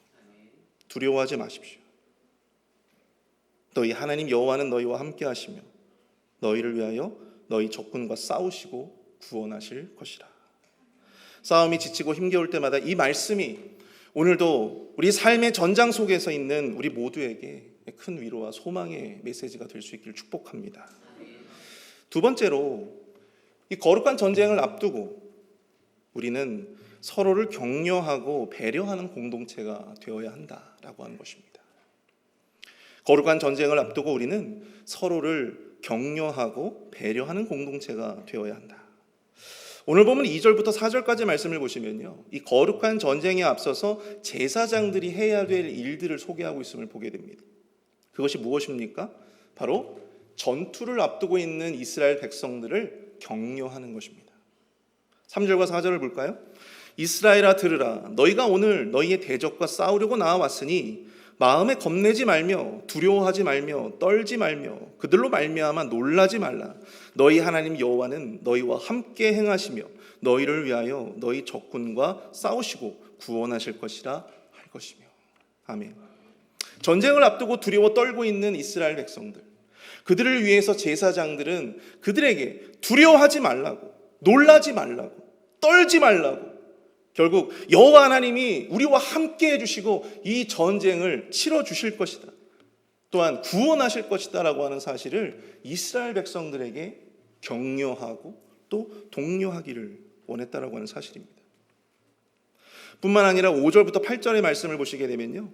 두려워하지 마십시오. 너희 하나님 여호와는 너희와 함께 하시며 너희를 위하여 너희 적군과 싸우시고 구원하실 것이라. 싸움이 지치고 힘겨울 때마다 이 말씀이 오늘도 우리 삶의 전장 속에서 있는 우리 모두에게 큰 위로와 소망의 메시지가 될 수 있기를 축복합니다. 두 번째로, 이 거룩한 전쟁을 앞두고 우리는 서로를 격려하고 배려하는 공동체가 되어야 한다라고 하는 것입니다. 거룩한 전쟁을 앞두고 우리는 서로를 격려하고 배려하는 공동체가 되어야 한다. 오늘 보면 2절부터 4절까지 말씀을 보시면요, 이 거룩한 전쟁에 앞서서 제사장들이 해야 될 일들을 소개하고 있음을 보게 됩니다. 그것이 무엇입니까? 바로 전투를 앞두고 있는 이스라엘 백성들을 격려하는 것입니다. 3절과 4절을 볼까요? 이스라엘아 들으라. 너희가 오늘 너희의 대적과 싸우려고 나와왔으니 마음에 겁내지 말며 두려워하지 말며 떨지 말며 그들로 말미암아 놀라지 말라. 너희 하나님 여호와는 너희와 함께 행하시며 너희를 위하여 너희 적군과 싸우시고 구원하실 것이라 할 것이며. 아멘. 전쟁을 앞두고 두려워 떨고 있는 이스라엘 백성들, 그들을 위해서 제사장들은 그들에게 두려워하지 말라고, 놀라지 말라고, 떨지 말라고, 결국 여호와 하나님이 우리와 함께 해주시고 이 전쟁을 치러주실 것이다, 또한 구원하실 것이다 라고 하는 사실을 이스라엘 백성들에게 격려하고 또 독려하기를 원했다라고 하는 사실입니다. 뿐만 아니라 5절부터 8절의 말씀을 보시게 되면요,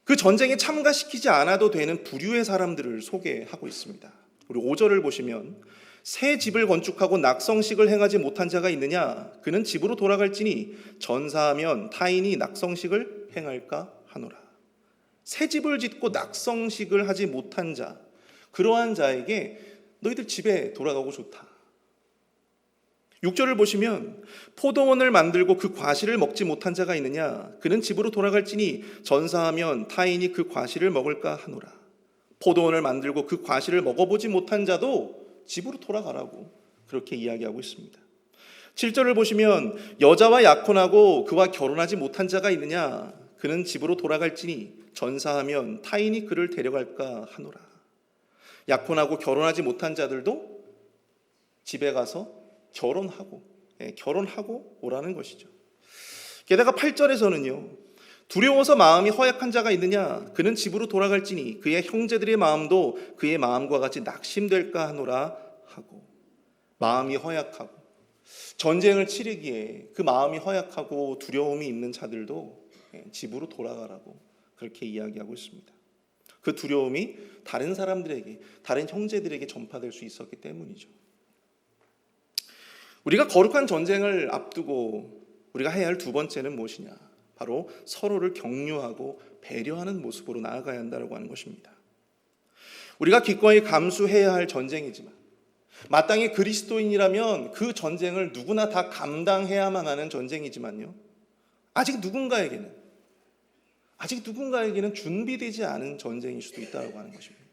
그 전쟁에 참가시키지 않아도 되는 부류의 사람들을 소개하고 있습니다. 우리 5절을 보시면 새 집을 건축하고 낙성식을 행하지 못한 자가 있느냐? 그는 집으로 돌아갈지니 전사하면 타인이 낙성식을 행할까 하노라. 새 집을 짓고 낙성식을 하지 못한 자, 그러한 자에게 너희들 집에 돌아가고 좋다. 6절을 보시면 포도원을 만들고 그 과실을 먹지 못한 자가 있느냐? 그는 집으로 돌아갈지니 전사하면 타인이 그 과실을 먹을까 하노라. 포도원을 만들고 그 과실을 먹어보지 못한 자도 집으로 돌아가라고 그렇게 이야기하고 있습니다. 7절을 보시면 여자와 약혼하고 그와 결혼하지 못한 자가 있느냐? 그는 집으로 돌아갈지니 전사하면 타인이 그를 데려갈까 하노라. 약혼하고 결혼하지 못한 자들도 집에 가서 결혼하고 오라는 것이죠. 게다가 8절에서는요. 두려워서 마음이 허약한 자가 있느냐? 그는 집으로 돌아갈지니 그의 형제들의 마음도 그의 마음과 같이 낙심될까 하노라 하고, 마음이 허약하고 전쟁을 치르기에 그 마음이 허약하고 두려움이 있는 자들도 집으로 돌아가라고 그렇게 이야기하고 있습니다. 그 두려움이 다른 사람들에게, 다른 형제들에게 전파될 수 있었기 때문이죠. 우리가 거룩한 전쟁을 앞두고 우리가 해야 할 두 번째는 무엇이냐? 바로 서로를 격려하고 배려하는 모습으로 나아가야 한다고 하는 것입니다. 우리가 기꺼이 감수해야 할 전쟁이지만 마땅히 그리스도인이라면 그 전쟁을 누구나 다 감당해야만 하는 전쟁이지만요, 아직 누군가에게는 준비되지 않은 전쟁일 수도 있다고 하는 것입니다.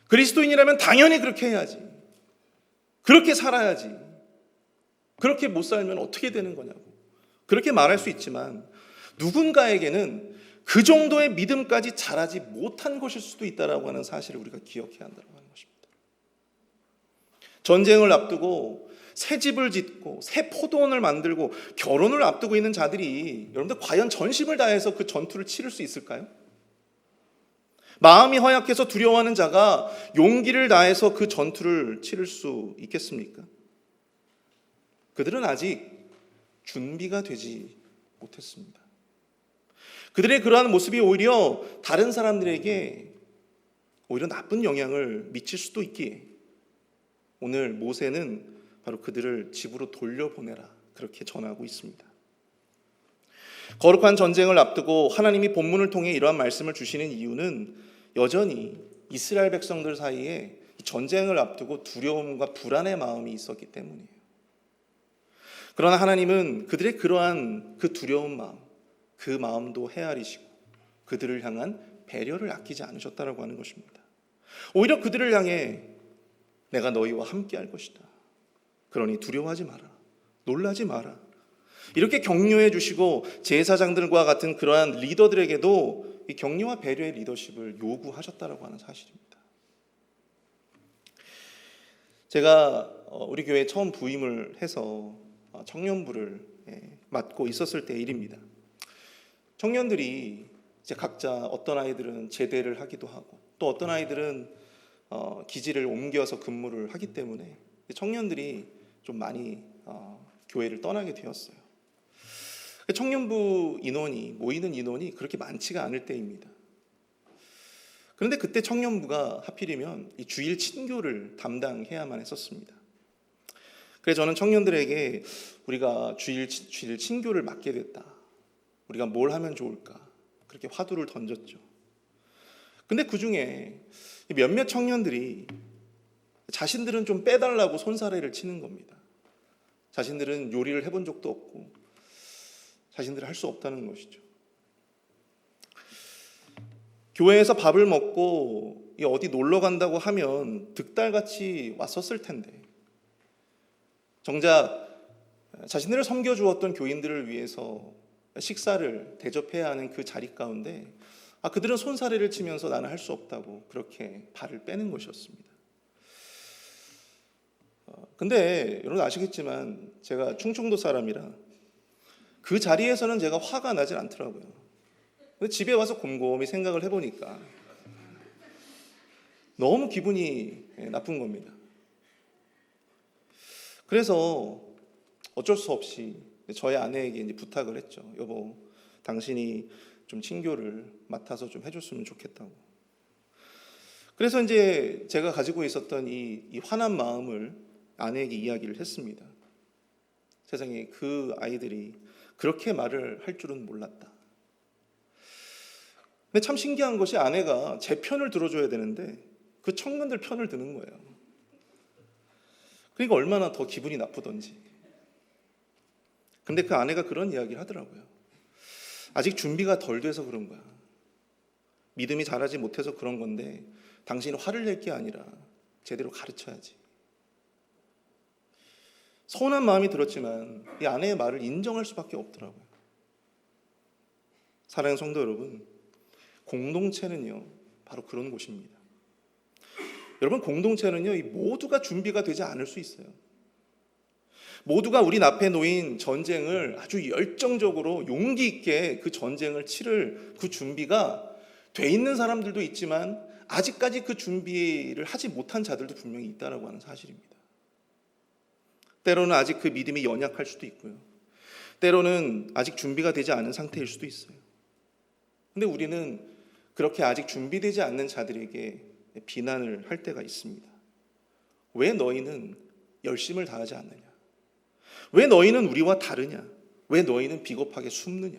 그리스도인이라면 당연히 그렇게 해야지, 그렇게 살아야지, 그렇게 못 살면 어떻게 되는 거냐고 그렇게 말할 수 있지만, 누군가에게는 그 정도의 믿음까지 자라지 못한 것일 수도 있다라고 하는 사실을 우리가 기억해야 한다고 하는 것입니다. 전쟁을 앞두고 새 집을 짓고 새 포도원을 만들고 결혼을 앞두고 있는 자들이 여러분들 과연 전심을 다해서 그 전투를 치를 수 있을까요? 마음이 허약해서 두려워하는 자가 용기를 다해서 그 전투를 치를 수 있겠습니까? 그들은 아직 준비가 되지 못했습니다. 그들의 그러한 모습이 오히려 다른 사람들에게 오히려 나쁜 영향을 미칠 수도 있기에 오늘 모세는 바로 그들을 집으로 돌려보내라 그렇게 전하고 있습니다. 거룩한 전쟁을 앞두고 하나님이 본문을 통해 이러한 말씀을 주시는 이유는 여전히 이스라엘 백성들 사이에 전쟁을 앞두고 두려움과 불안의 마음이 있었기 때문이에요. 그러나 하나님은 그들의 그러한 그 두려운 마음, 그 마음도 헤아리시고 그들을 향한 배려를 아끼지 않으셨다라고 하는 것입니다. 오히려 그들을 향해 내가 너희와 함께 할 것이다. 그러니 두려워하지 마라. 놀라지 마라. 이렇게 격려해 주시고 제사장들과 같은 그러한 리더들에게도 이 격려와 배려의 리더십을 요구하셨다라고 하는 사실입니다. 제가 우리 교회에 처음 부임을 해서 청년부를 맡고 있었을 때 일입니다. 청년들이 이제 각자 어떤 아이들은 제대를 하기도 하고 또 어떤 아이들은 기지를 옮겨서 근무를 하기 때문에 청년들이 좀 많이 교회를 떠나게 되었어요. 청년부 인원이 모이는 인원이 그렇게 많지가 않을 때입니다. 그런데 그때 청년부가 하필이면 이 주일 친교를 담당해야만 했었습니다. 그래서 저는 청년들에게 우리가 주일 친교를 맡게 됐다. 우리가 뭘 하면 좋을까? 그렇게 화두를 던졌죠. 근데 그 중에 몇몇 청년들이 자신들은 좀 빼달라고 손사래를 치는 겁니다. 자신들은 요리를 해본 적도 없고 자신들은 할 수 없다는 것이죠. 교회에서 밥을 먹고 어디 놀러 간다고 하면 득달같이 왔었을 텐데 정작 자신들을 섬겨주었던 교인들을 위해서 식사를 대접해야 하는 그 자리 가운데 그들은 손사래를 치면서 나는 할 수 없다고 그렇게 발을 빼는 것이었습니다. 근데 여러분 아시겠지만 제가 충청도 사람이라 그 자리에서는 제가 화가 나질 않더라고요. 근데 집에 와서 곰곰이 생각을 해보니까 너무 기분이 나쁜 겁니다. 그래서 어쩔 수 없이 저희 아내에게 이제 부탁을 했죠. 여보, 당신이 좀 친교를 맡아서 좀 해줬으면 좋겠다고. 그래서 이제 제가 가지고 있었던 이 화난 마음을 아내에게 이야기를 했습니다. 세상에 그 아이들이 그렇게 말을 할 줄은 몰랐다. 근데 참 신기한 것이 아내가 제 편을 들어줘야 되는데 그 청년들 편을 드는 거예요. 그러니까 얼마나 더 기분이 나쁘던지. 근데 그 아내가 그런 이야기를 하더라고요. 아직 준비가 덜 돼서 그런 거야. 믿음이 자라지 못해서 그런 건데 당신은 화를 낼 게 아니라 제대로 가르쳐야지. 서운한 마음이 들었지만 이 아내의 말을 인정할 수밖에 없더라고요. 사랑하는 성도 여러분, 공동체는요 바로 그런 곳입니다. 여러분, 공동체는요 이 모두가 준비가 되지 않을 수 있어요. 모두가 우리 앞에 놓인 전쟁을 아주 열정적으로 용기 있게 그 전쟁을 치를 그 준비가 돼 있는 사람들도 있지만 아직까지 그 준비를 하지 못한 자들도 분명히 있다라고 하는 사실입니다. 때로는 아직 그 믿음이 연약할 수도 있고요. 때로는 아직 준비가 되지 않은 상태일 수도 있어요. 근데 우리는 그렇게 아직 준비되지 않는 자들에게 비난을 할 때가 있습니다. 왜 너희는 열심을 다하지 않느냐? 왜 너희는 우리와 다르냐? 왜 너희는 비겁하게 숨느냐?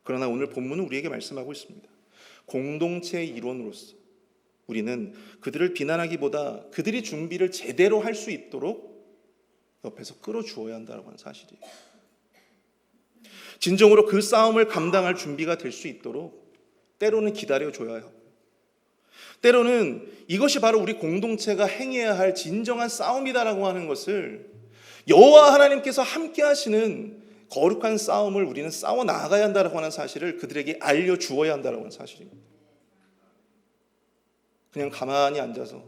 그러나 오늘 본문은 우리에게 말씀하고 있습니다. 공동체의 일원으로서 우리는 그들을 비난하기보다 그들이 준비를 제대로 할 수 있도록 옆에서 끌어주어야 한다고 하는 사실이에요. 진정으로 그 싸움을 감당할 준비가 될 수 있도록 때로는 기다려줘야 하고, 때로는 이것이 바로 우리 공동체가 행해야 할 진정한 싸움이다라고 하는 것을 여호와 하나님께서 함께 하시는 거룩한 싸움을 우리는 싸워 나가야 한다라고 하는 사실을 그들에게 알려주어야 한다라고 하는 사실입니다. 그냥 가만히 앉아서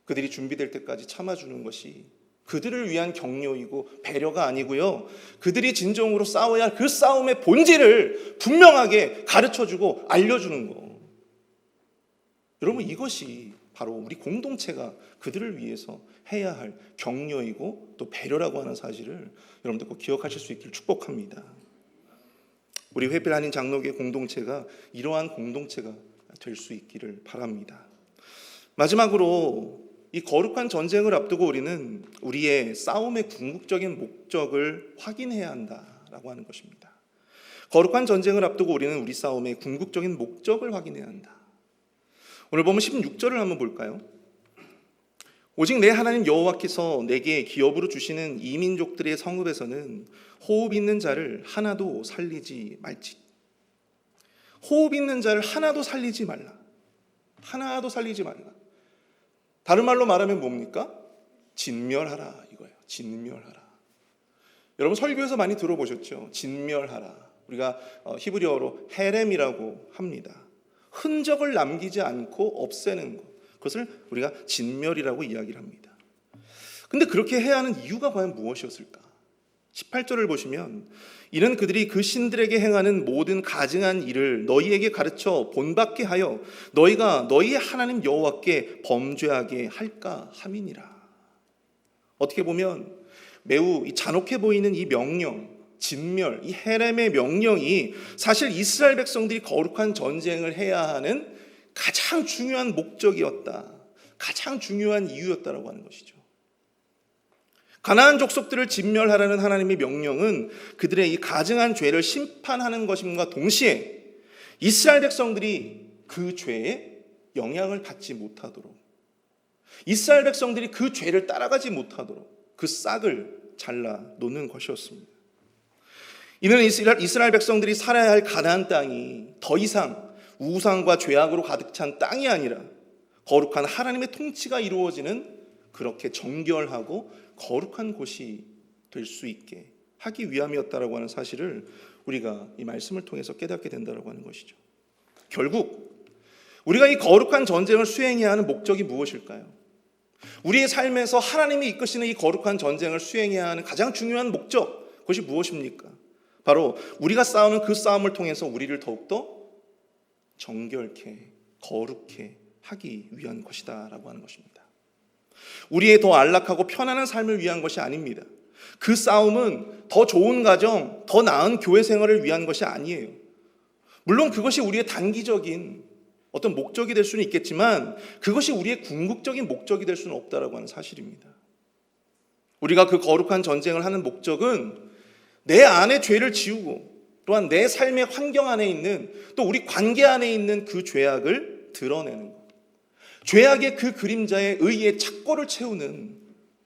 그들이 준비될 때까지 참아주는 것이 그들을 위한 격려이고 배려가 아니고요, 그들이 진정으로 싸워야 할 그 싸움의 본질을 분명하게 가르쳐주고 알려주는 거. 여러분, 이것이 바로 우리 공동체가 그들을 위해서 해야 할 격려이고 또 배려라고 하는 사실을 여러분들 꼭 기억하실 수 있기를 축복합니다. 우리 회필 한인 장로교회 공동체가 이러한 공동체가 될 수 있기를 바랍니다. 마지막으로 이 거룩한 전쟁을 앞두고 우리는 우리의 싸움의 궁극적인 목적을 확인해야 한다라고 하는 것입니다. 거룩한 전쟁을 앞두고 우리는 우리 싸움의 궁극적인 목적을 확인해야 한다. 오늘 보면 16절을 한번 볼까요? 오직 내 하나님 여호와께서 내게 기업으로 주시는 이 민족들의 성읍에서는 호흡 있는 자를 하나도 살리지 말지. 호흡 있는 자를 하나도 살리지 말라. 하나도 살리지 말라. 다른 말로 말하면 뭡니까? 진멸하라 이거예요. 진멸하라. 여러분, 설교에서 많이 들어보셨죠? 진멸하라. 우리가 히브리어로 헤렘이라고 합니다. 흔적을 남기지 않고 없애는 것, 그것을 우리가 진멸이라고 이야기를 합니다. 근데 그렇게 해야 하는 이유가 과연 무엇이었을까? 18절을 보시면 이는 그들이 그 신들에게 행하는 모든 가증한 일을 너희에게 가르쳐 본받게 하여 너희가 너희의 하나님 여호와께 범죄하게 할까 함이니라. 어떻게 보면 매우 잔혹해 보이는 이 명령, 진멸, 이 헤렘의 명령이 사실 이스라엘 백성들이 거룩한 전쟁을 해야 하는 가장 중요한 목적이었다, 가장 중요한 이유였다라고 하는 것이죠. 가나안 족속들을 진멸하라는 하나님의 명령은 그들의 이 가증한 죄를 심판하는 것임과 동시에 이스라엘 백성들이 그 죄에 영향을 받지 못하도록, 이스라엘 백성들이 그 죄를 따라가지 못하도록 그 싹을 잘라 놓는 것이었습니다. 이는 이스라엘 백성들이 살아야 할 가나안 땅이 더 이상 우상과 죄악으로 가득 찬 땅이 아니라 거룩한 하나님의 통치가 이루어지는 그렇게 정결하고 거룩한 곳이 될 수 있게 하기 위함이었다라고 하는 사실을 우리가 이 말씀을 통해서 깨닫게 된다라고 하는 것이죠. 결국 우리가 이 거룩한 전쟁을 수행해야 하는 목적이 무엇일까요? 우리의 삶에서 하나님이 이끄시는 이 거룩한 전쟁을 수행해야 하는 가장 중요한 목적, 그것이 무엇입니까? 바로 우리가 싸우는 그 싸움을 통해서 우리를 더욱더 정결케, 거룩해 하기 위한 것이다라고 하는 것입니다. 우리의 더 안락하고 편안한 삶을 위한 것이 아닙니다. 그 싸움은 더 좋은 가정, 더 나은 교회 생활을 위한 것이 아니에요. 물론 그것이 우리의 단기적인 어떤 목적이 될 수는 있겠지만 그것이 우리의 궁극적인 목적이 될 수는 없다라고 하는 사실입니다. 우리가 그 거룩한 전쟁을 하는 목적은 내 안에 죄를 지우고 또한 내 삶의 환경 안에 있는, 또 우리 관계 안에 있는 그 죄악을 드러내는 것, 죄악의 그 그림자에 의의 착고를 채우는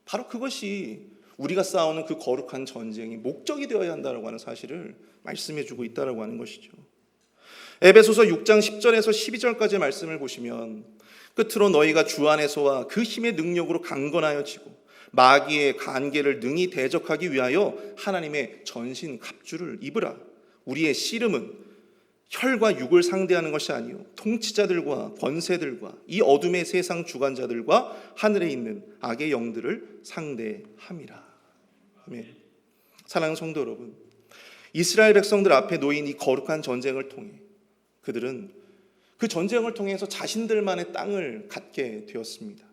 바로 그것이 우리가 싸우는 그 거룩한 전쟁이 목적이 되어야 한다고 하는 사실을 말씀해주고 있다고 하는 것이죠. 에베소서 6장 10절에서 12절까지의 말씀을 보시면 끝으로 너희가 주 안에서와 그 힘의 능력으로 강건하여지고 마귀의 간계를 능히 대적하기 위하여 하나님의 전신 갑주를 입으라. 우리의 씨름은 혈과 육을 상대하는 것이 아니요 통치자들과 권세들과 이 어둠의 세상 주관자들과 하늘에 있는 악의 영들을 상대함이라. 아멘. 사랑하는 성도 여러분, 이스라엘 백성들 앞에 놓인 이 거룩한 전쟁을 통해 그들은 그 전쟁을 통해서 자신들만의 땅을 갖게 되었습니다.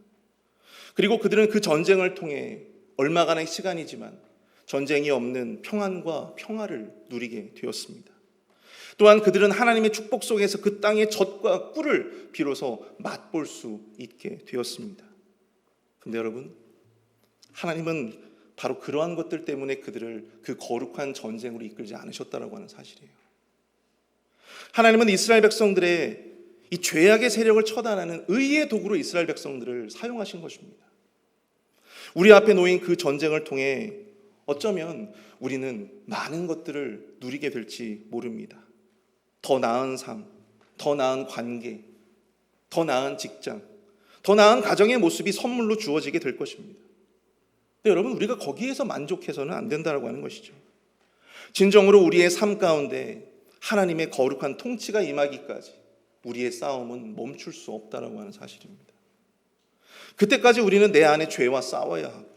그리고 그들은 그 전쟁을 통해 얼마간의 시간이지만 전쟁이 없는 평안과 평화를 누리게 되었습니다. 또한 그들은 하나님의 축복 속에서 그 땅의 젖과 꿀을 비로소 맛볼 수 있게 되었습니다. 근데 여러분, 하나님은 바로 그러한 것들 때문에 그들을 그 거룩한 전쟁으로 이끌지 않으셨다라고 하는 사실이에요. 하나님은 이스라엘 백성들의 이 죄악의 세력을 처단하는 의의 도구로 이스라엘 백성들을 사용하신 것입니다. 우리 앞에 놓인 그 전쟁을 통해 어쩌면 우리는 많은 것들을 누리게 될지 모릅니다. 더 나은 삶, 더 나은 관계, 더 나은 직장, 더 나은 가정의 모습이 선물로 주어지게 될 것입니다. 근데 여러분, 우리가 거기에서 만족해서는 안 된다고 하는 것이죠. 진정으로 우리의 삶 가운데 하나님의 거룩한 통치가 임하기까지 우리의 싸움은 멈출 수 없다라고 하는 사실입니다. 그때까지 우리는 내 안에 죄와 싸워야 하고,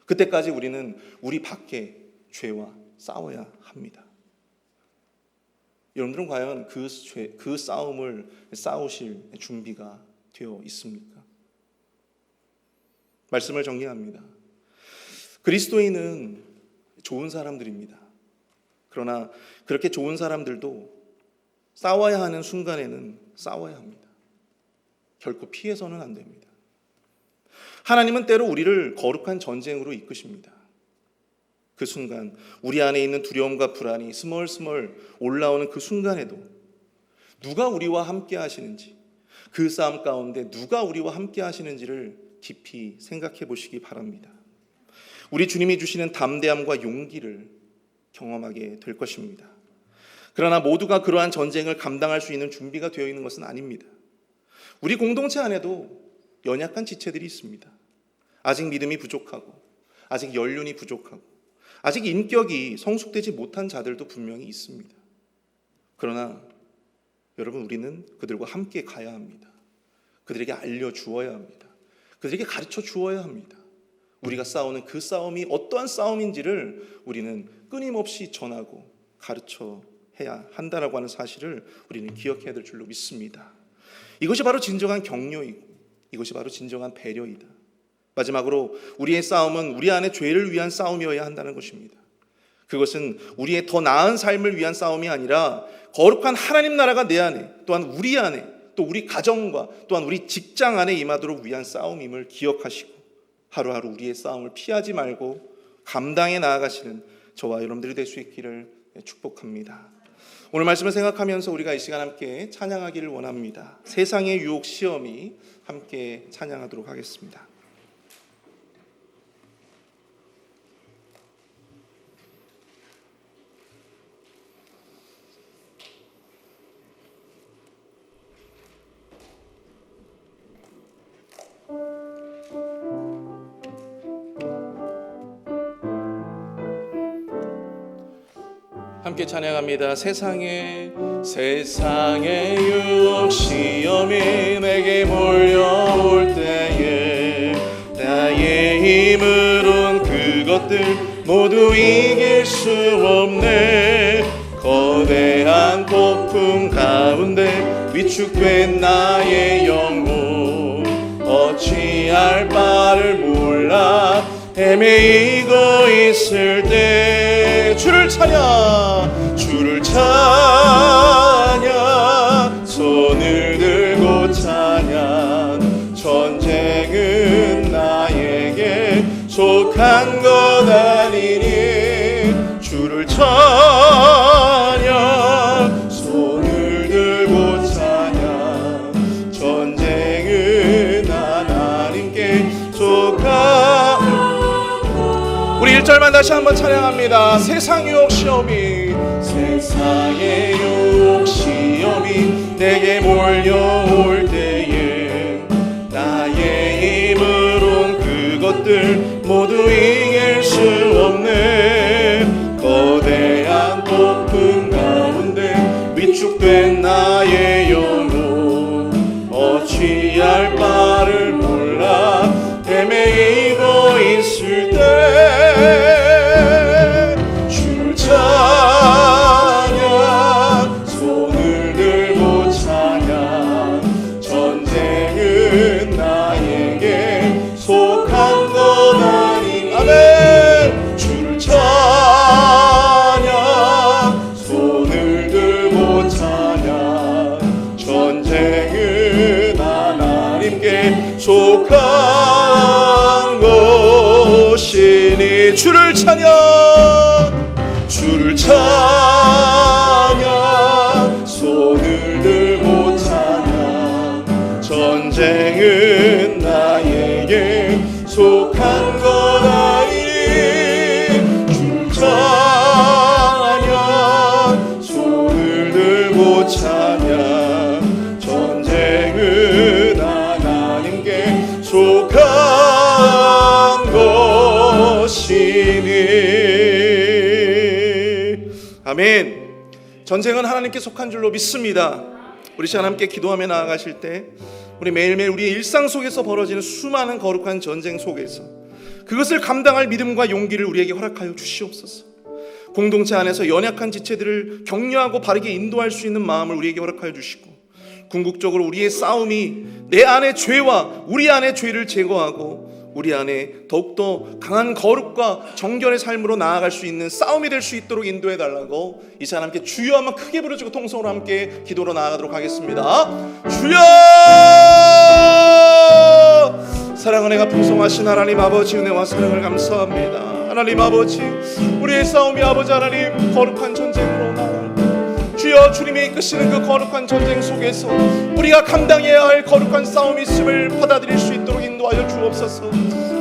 그때까지 우리는 우리 밖에 죄와 싸워야 합니다. 여러분들은 과연 그 싸움을 싸우실 준비가 되어 있습니까? 말씀을 정리합니다. 그리스도인은 좋은 사람들입니다. 그러나 그렇게 좋은 사람들도 싸워야 하는 순간에는 싸워야 합니다. 결코 피해서는 안 됩니다. 하나님은 때로 우리를 거룩한 전쟁으로 이끄십니다. 그 순간 우리 안에 있는 두려움과 불안이 스멀스멀 올라오는 그 순간에도 누가 우리와 함께 하시는지, 그 싸움 가운데 누가 우리와 함께 하시는지를 깊이 생각해 보시기 바랍니다. 우리 주님이 주시는 담대함과 용기를 경험하게 될 것입니다. 그러나 모두가 그러한 전쟁을 감당할 수 있는 준비가 되어 있는 것은 아닙니다. 우리 공동체 안에도 연약한 지체들이 있습니다. 아직 믿음이 부족하고, 아직 연륜이 부족하고, 아직 인격이 성숙되지 못한 자들도 분명히 있습니다. 그러나 여러분, 우리는 그들과 함께 가야 합니다. 그들에게 알려주어야 합니다. 그들에게 가르쳐 주어야 합니다. 우리가 싸우는 그 싸움이 어떠한 싸움인지를 우리는 끊임없이 전하고 가르쳐 해야 한다라고 하는 사실을 우리는 기억해야 될 줄로 믿습니다. 이것이 바로 진정한 격려이고, 이것이 바로 진정한 배려이다. 마지막으로 우리의 싸움은 우리 안에 죄를 위한 싸움이어야 한다는 것입니다. 그것은 우리의 더 나은 삶을 위한 싸움이 아니라 거룩한 하나님 나라가 내 안에, 또한 우리 안에, 또 우리 가정과 또한 우리 직장 안에 임하도록 위한 싸움임을 기억하시고 하루하루 우리의 싸움을 피하지 말고 감당해 나아가시는 저와 여러분들이 될 수 있기를 축복합니다. 오늘 말씀을 생각하면서 우리가 이 시간 함께 찬양하기를 원합니다. 세상의 유혹 시험이 함께 찬양하도록 하겠습니다. 함께 찬양합니다. 세상의 유혹 시험이 내게 몰려올 때에 나의 힘으론 그것들 모두 이길 수 없네. 거대한 폭풍 가운데 위축된 나의 영혼 어찌할 바를 몰라 헤매이고 있을 때 주를 찬양 손을 들고 찬양. 전쟁은 나에게 속한 것 아니니 주를 찬양 손을 들고 찬양. 전쟁은 1절만 다시 한번 찬양합니다. 세상 유혹 시험이, 세상의 유혹 시험이 내게 몰려올 때에 나의 힘으론 그것들 모두 이길 수 없네. 거대한 폭풍 가운데 위축된 나의 영혼 어찌할 바를 몰라 헤매이고 있을 때 주를 찬양, 손을 들고 찬양. 전쟁은 나에게 속한 것 아님. 아멘. 주를 찬양, 손을 들고 찬양. 전쟁은 하나님께 속한 것이니. 주를 찬양, 주를 찬양, 손을 들고 찬양. 전쟁은 나에게 속한 것 아니니. 주를 찬양, 손을 들고 찬양. 전쟁은 하나님께 속한 것이니. 아멘. 전쟁은 하나님께 속한 줄로 믿습니다. 우리 시간 함께 기도하며 나아가실 때 우리 매일매일 우리의 일상 속에서 벌어지는 수많은 거룩한 전쟁 속에서 그것을 감당할 믿음과 용기를 우리에게 허락하여 주시옵소서. 공동체 안에서 연약한 지체들을 격려하고 바르게 인도할 수 있는 마음을 우리에게 허락하여 주시고, 궁극적으로 우리의 싸움이 내 안의 죄와 우리 안의 죄를 제거하고 우리 안에 더욱더 강한 거룩과 정결의 삶으로 나아갈 수 있는 싸움이 될 수 있도록 인도해 달라고 이 시간 함께 주여 한번 크게 부르시고 통성으로 함께 기도로 나아가도록 하겠습니다. 주여! 사랑은 내가 풍성하신 하나님 아버지, 은혜와 사랑을 감사합니다. 하나님 아버지, 우리의 싸움이 아버지 하나님 거룩한 전쟁으로 나아갈 주여, 주님이 이끄시는 그 거룩한 전쟁 속에서 우리가 감당해야 할 거룩한 싸움이 있음을 받아들일 수 있도록 인도하여 주옵소서.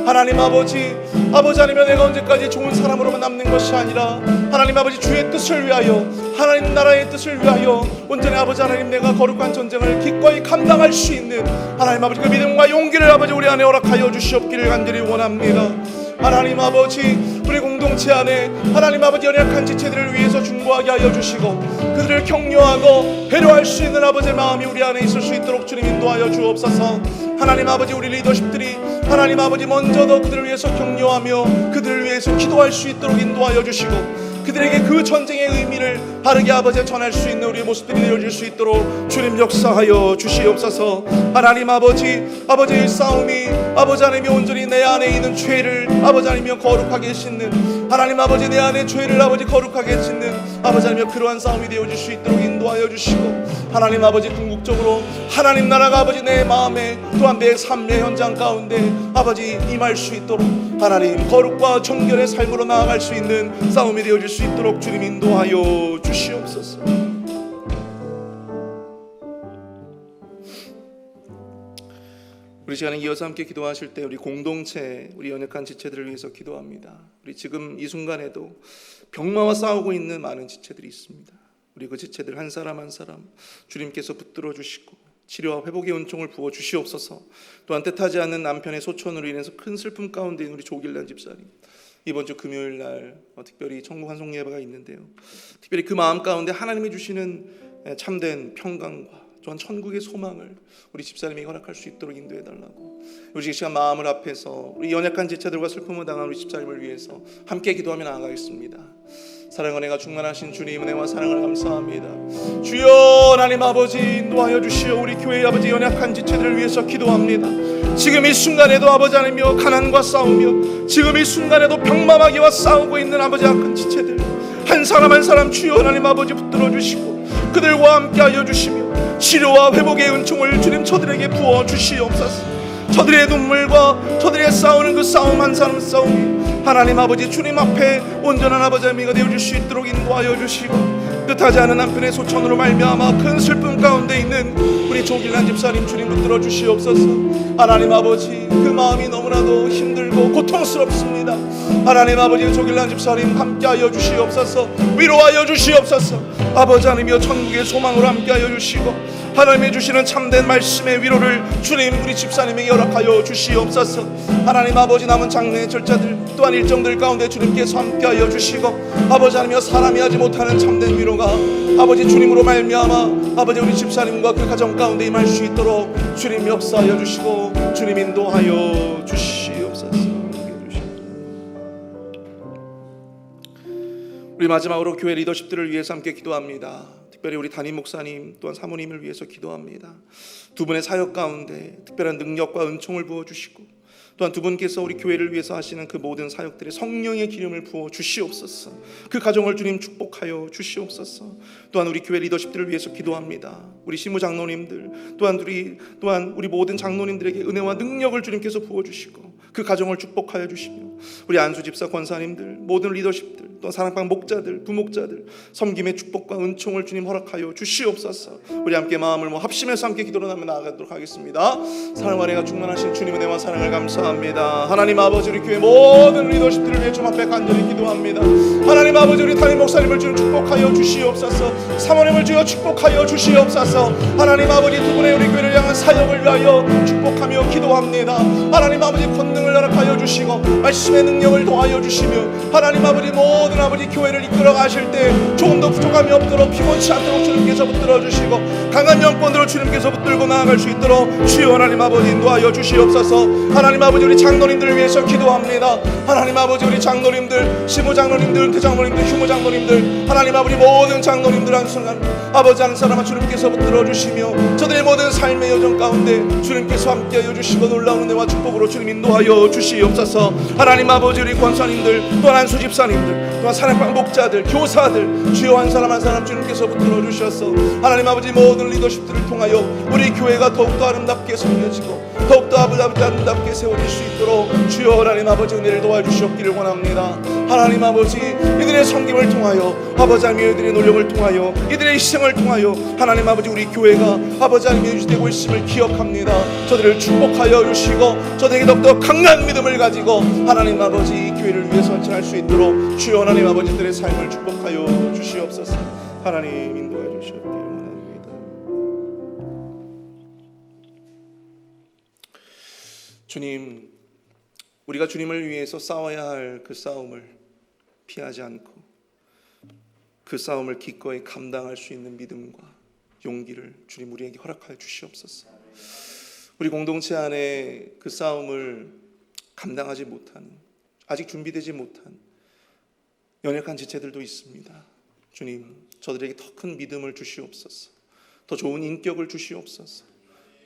하나님 아버지, 아버지 아니면 내가 언제까지 좋은 사람으로만 남는 것이 아니라 하나님 아버지 주의 뜻을 위하여, 하나님 나라의 뜻을 위하여 온전히 아버지 하나님 내가 거룩한 전쟁을 기꺼이 감당할 수 있는 하나님 아버지 그 믿음과 용기를 아버지 우리 안에 허락하여 주시옵기를 간절히 원합니다. 하나님 아버지, 우리 공동체 안에 하나님 아버지 연약한 지체들을 위해서 중보하게 하여 주시고 그들을 격려하고 배려할 수 있는 아버지의 마음이 우리 안에 있을 수 있도록 주님 인도하여 주옵소서. 하나님 아버지, 우리 리더십들이 하나님 아버지 먼저 더 그들을 위해서 격려하며 그들을 위해서 기도할 수 있도록 인도하여 주시고 그들에게 그 전쟁의 의미를 바르게 아버지 전할 수 있는 우리의 모습들이 되어질 수 있도록 주님 역사하여 주시옵소서. 하나님 아버지, 아버지의 싸움이 아버지 하나님이 온전히 내 안에 있는 죄를 아버지 하나님이 거룩하게 씻는, 하나님 아버지 내 안에 죄를 아버지 거룩하게 씻는 아버지 하나님이 그러한 싸움이 되어질 수 있도록 인도하여 주시고, 하나님 아버지 궁극적으로 하나님 나라가 아버지 내 마음에 또한 내 삶의 현장 가운데 아버지 임할 수 있도록 하나님 거룩과 정결의 삶으로 나아갈 수 있는 싸움이 되어질 수 있도록 주님 인도하여 주시옵소서. 우리 시간에 이어서 함께 기도하실 때 우리 공동체, 우리 연약한 지체들을 위해서 기도합니다. 우리 지금 이 순간에도 병마와 싸우고 있는 많은 지체들이 있습니다. 우리 그 지체들 한 사람 한 사람 주님께서 붙들어 주시고 치료와 회복의 은총을 부어 주시옵소서. 또한 뜻하지 않는 남편의 소천으로 인해서 큰 슬픔 가운데 있는 우리 조길란 집사님, 이번 주 금요일 날 특별히 천국 환송 예배가 있는데요, 특별히 그 마음 가운데 하나님이 주시는 참된 평강과 또한 천국의 소망을 우리 집사님이 허락할 수 있도록 인도해 달라고 우리 시간 마음을 합해서 우리 연약한 지체들과 슬픔을 당한 우리 집사님을 위해서 함께 기도하며 나아가겠습니다. 사랑과 은혜가 충만하신 주님, 은혜와 사랑을 감사합니다. 주여 하나님 아버지, 인도하여 주시어 우리 교회의 아버지 연약한 지체들을 위해서 기도합니다. 지금 이 순간에도 아버지 하나님이여 가난과 싸우며 지금 이 순간에도 병마마귀와 싸우고 있는 아버지 악한 지체들 한 사람 한 사람 주여 하나님 아버지 붙들어 주시고 그들과 함께 하여 주시며 치료와 회복의 은총을 주님 저들에게 부어 주시옵소서. 저들의 눈물과 저들의 싸우는 그 싸움 한 사람 싸움이 하나님 아버지 주님 앞에 온전한 아버지 의미가 되어질 수 있도록 인도하여 주시고 뜻하지 않은 남편의 소천으로 말미암아 큰 슬픔 가운데 있는 우리 조길란 집사님 주님 붙들어 주시옵소서. 하나님 아버지, 그 마음이 너무나도 힘들고 고통스럽습니다. 하나님 아버지, 조길란 집사님 함께하여 주시옵소서. 위로하여 주시옵소서. 아버지 하나님이여 천국의 소망으로 함께하여 주시고 하나님이 주시는 참된 말씀의 위로를 주님 우리 집사님에게 허락하여 주시옵소서. 하나님 아버지, 남은 장례의 절차들 또한 일정들 가운데 주님께서 함께하여 주시고 아버지 하나님이여 사람이 하지 못하는 참된 위로가 아버지 주님으로 말미암아 아버지 우리 집사님과 그 가정 가운데 임할 수 있도록 주님 역사하여 주시고 주님 인도하여 주시옵소서. 우리 마지막으로 교회 리더십들을 위해서 함께 기도합니다. 특별히 우리 담임 목사님 또한 사모님을 위해서 기도합니다. 두 분의 사역 가운데 특별한 능력과 은총을 부어주시고 또한 두 분께서 우리 교회를 위해서 하시는 그 모든 사역들에 성령의 기름을 부어 주시옵소서. 그 가정을 주님 축복하여 주시옵소서. 또한 우리 교회 리더십들을 위해서 기도합니다. 우리 시무 장로님들 또한 우리 모든 장로님들에게 은혜와 능력을 주님께서 부어 주시고 그 가정을 축복하여 주시며 우리 안수 집사 권사님들 모든 리더십들 또 사랑방 목자들 부목자들 섬김의 축복과 은총을 주님 허락하여 주시옵소서. 우리 함께 마음을 합심해서 함께 기도로 나아가도록 하겠습니다. 사랑과 은혜가 충만하신 주님의 은혜와 사랑을 감사합니다. 하나님 아버지, 우리 교회 모든 리더십들을 위해 주 앞에 간절히 기도합니다. 하나님 아버지, 우리 담임 목사님을 주님 축복하여 주시옵소서. 사모님을 주여 축복하여 주시옵소서. 하나님 아버지, 두 분의 우리 교회를 향한 사역을 위하여 축복하며 기도합니다. 하나님 아버지, 권능을 허락하여 주시고 말씀의 능력을 더하여 주시며 하나님 아버지, 모든 아버지 교회를 이끌어 가실 때 조금 더 부족함이 없도록 피곤치 않도록 주님께서 붙들어 주시고 강한 영권으로 주님께서 붙들고 나아갈 수 있도록 주여 하나님 아버지 인도하여 주시옵소서. 하나님 아버지, 우리 장로님들을 위해서 기도합니다. 하나님 아버지, 우리 장로님들, 시무 장로님들, 대장로님들, 휴무 장로님들, 하나님 아버지 모든 장로님들 한 순간 아버지 한 사람아 주님께서 붙들어 주시며 저들의 모든 삶의 여정 가운데 주님께서 함께하여 주시고 놀라운 은혜와 축복으로 주님 인도하여 주시옵소서. 하나님 아버지, 우리 권사님들 또한 안수 집사님들 또한 사랑방 목자들 교사들 주여 한 사람 한 사람 주님께서 붙들어 주셔서 하나님 아버지 모든 리더십들을 통하여 우리 교회가 더욱더 아름답게 섬겨지고 더욱더 아버지 아름답게 세워질 수 있도록 주여 하나님 아버지 은혜를 도와주시옵기를 원합니다. 하나님 아버지, 이들의 섬김을 통하여 아버지 하나님 이들의 노력을 통하여 이들의 희생을 통하여 하나님 아버지 우리 교회가 아버지 하나님 유지되고 있음을 기억합니다. 저들을 축복하여 주시고 저들에게 더욱더 강한 믿음을 가지고 하나님 아버지 이 교회를 위해서 헌신할 수 있도록 주여 하나님 아버지들의 삶을 축복하여 주시옵소서. 하나님 인도해 주시옵기를 원합니다. 주님, 우리가 주님을 위해서 싸워야 할 그 싸움을 피하지 않고 그 싸움을 기꺼이 감당할 수 있는 믿음과 용기를 주님 우리에게 허락하여 주시옵소서. 우리 공동체 안에 그 싸움을 감당하지 못하는, 아직 준비되지 못한 연약한 지체들도 있습니다. 주님, 저들에게 더 큰 믿음을 주시옵소서. 더 좋은 인격을 주시옵소서.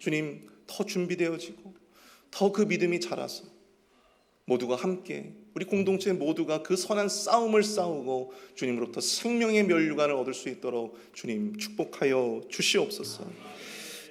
주님, 더 준비되어지고 더 그 믿음이 자라서 모두가 함께 우리 공동체 모두가 그 선한 싸움을 싸우고 주님으로부터 생명의 면류관을 얻을 수 있도록 주님 축복하여 주시옵소서.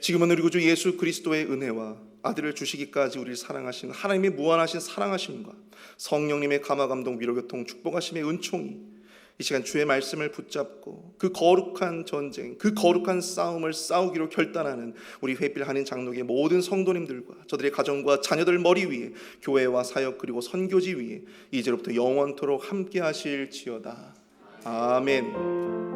지금은 우리 구주 예수 그리스도의 은혜와 아들을 주시기까지 우리를 사랑하신 하나님의 무한하신 사랑하심과 성령님의 감화 감동 위로 교통 축복하심의 은총이 이 시간 주의 말씀을 붙잡고 그 거룩한 전쟁, 그 거룩한 싸움을 싸우기로 결단하는 우리 회필 한인 장로교의 모든 성도님들과 저들의 가정과 자녀들 머리 위에 교회와 사역 그리고 선교지 위에 이제로부터 영원토록 함께 하실지어다. 아멘.